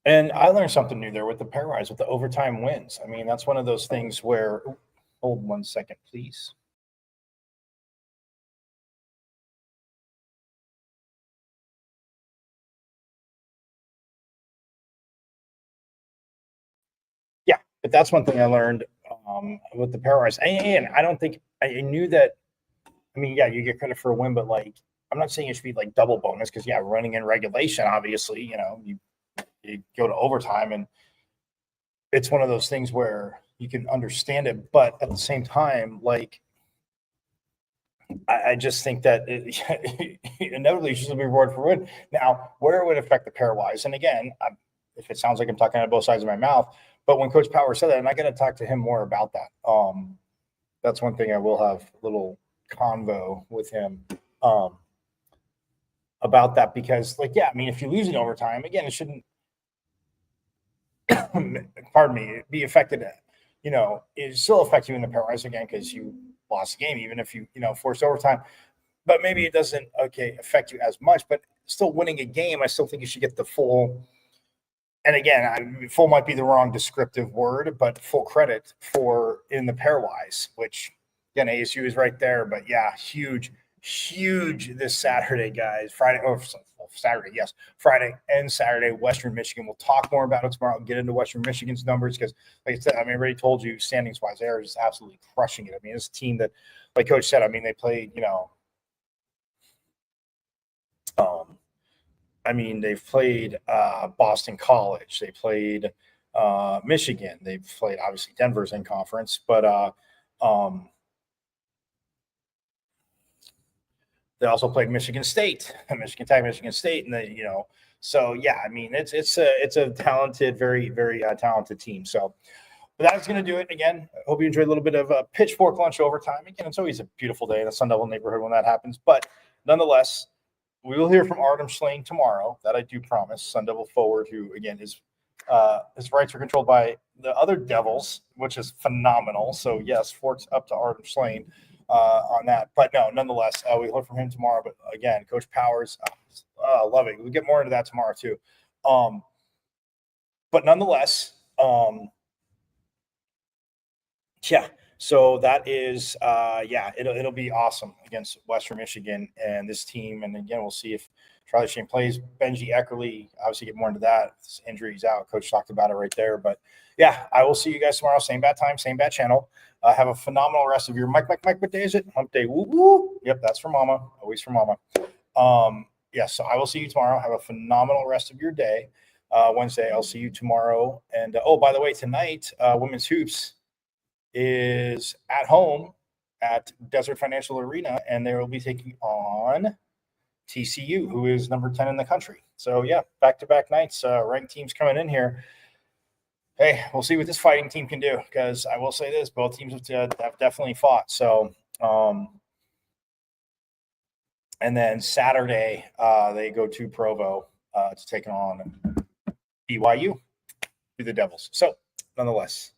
D: And I learned something new there with the pairwise, with the overtime wins. I mean, that's one of those things where, hold 1 second, please. Yeah, but that's one thing I learned with the pairwise. And I don't think I knew that. I mean, yeah, you get credit for a win, but like, I'm not saying it should be like double bonus, because yeah, running in regulation, obviously, you know, you go to overtime, and it's one of those things where you can understand it, but at the same time, like, I just think that inevitably you should be rewarded for win. Now, where it would affect the pairwise, and again, if it sounds like I'm talking out of both sides of my mouth, but when Coach Power said that, and I got to talk to him more about that. That's one thing I will have a little convo with him about that, because, like, yeah, I mean, if you lose in overtime, again, it shouldn't, pardon me, be affected. You know, it still affect you in the pairwise again because you lost the game, even if you forced overtime. But maybe it doesn't affect you as much. But still, winning a game, I still think you should get the full. And again, full might be the wrong descriptive word, but full credit for in the pairwise, which again, ASU is right there. But yeah, huge this Saturday, guys. Saturday, yes, Friday and Saturday, Western Michigan. We'll talk more about it tomorrow and get into Western Michigan's numbers, because, like I said, I mean, I already told you, standings wise, they are just absolutely crushing it. I mean, it's a team that, like Coach said, I mean, they played, I mean, they've played Boston College, they played Michigan, they've played, obviously Denver's in conference, but they also played Michigan State, Michigan Tech, Michigan State, and then so yeah, I mean, it's a talented, very very talented team. So, But that's going to do it again. I hope you enjoyed a little bit of a pitchfork lunch overtime. Again, it's always a beautiful day in the Sun Devil neighborhood when that happens. But nonetheless, we will hear from Artem Slane tomorrow. That I do promise. Sun Devil forward, who again his rights are controlled by the other Devils, which is phenomenal. So yes, forks up to Artem Slane on that. But no, nonetheless, we'll hear from him tomorrow. But again, Coach Powers, love it. We'll get more into that tomorrow too. But nonetheless, yeah. So that is, it'll be awesome against Western Michigan and this team. And again, we'll see if Charlie Shane plays. Benji Eckerly, obviously get more into that. This injury's out. Coach talked about it right there. But yeah, I will see you guys tomorrow. Same bad time, same bad channel. Have a phenomenal rest of your Mike. What day is it? Hump day. Woo woo. Yep, that's for Mama. Always for Mama. So I will see you tomorrow. Have a phenomenal rest of your day. Wednesday, I'll see you tomorrow. And by the way, tonight, Women's Hoops is at home at Desert Financial Arena, and they will be taking on TCU, who is number 10 in the country. So yeah, back-to-back nights, ranked teams coming in here. Hey, we'll see what this fighting team can do, because I will say this, both teams have definitely fought. So, and then Saturday, they go to Provo to take on BYU, be the Devils. So nonetheless,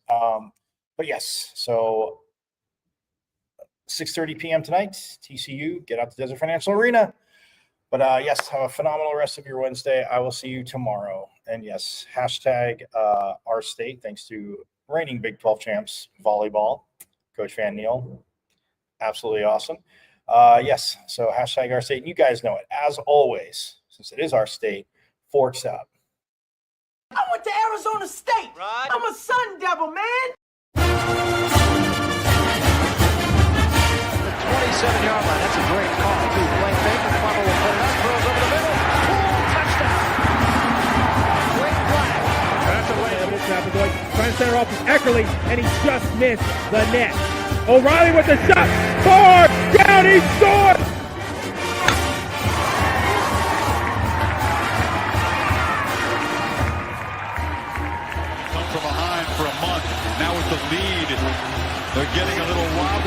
D: but yes, so 6:30 p.m. tonight, TCU, get out to Desert Financial Arena. But yes, have a phenomenal rest of your Wednesday. I will see you tomorrow. And yes, hashtag our state, thanks to reigning Big 12 champs, volleyball, Coach Van Neal. Absolutely awesome. Yes, so hashtag our state. And you guys know it. As always, since it is our state, forks up.
G: I went to Arizona State. Right. I'm a Sun Devil, man.
B: 27-yard line. That's a great call, too. Blaine Baker, Plummer will put it up, throws over the middle. Touchdown. Great play. That's a way. Trying to center off with Eckerly, and he just missed the net. O'Reilly with the shot. Far down, he scored.
I: Come from behind for a month. Now with the lead, they're getting a little wobbly.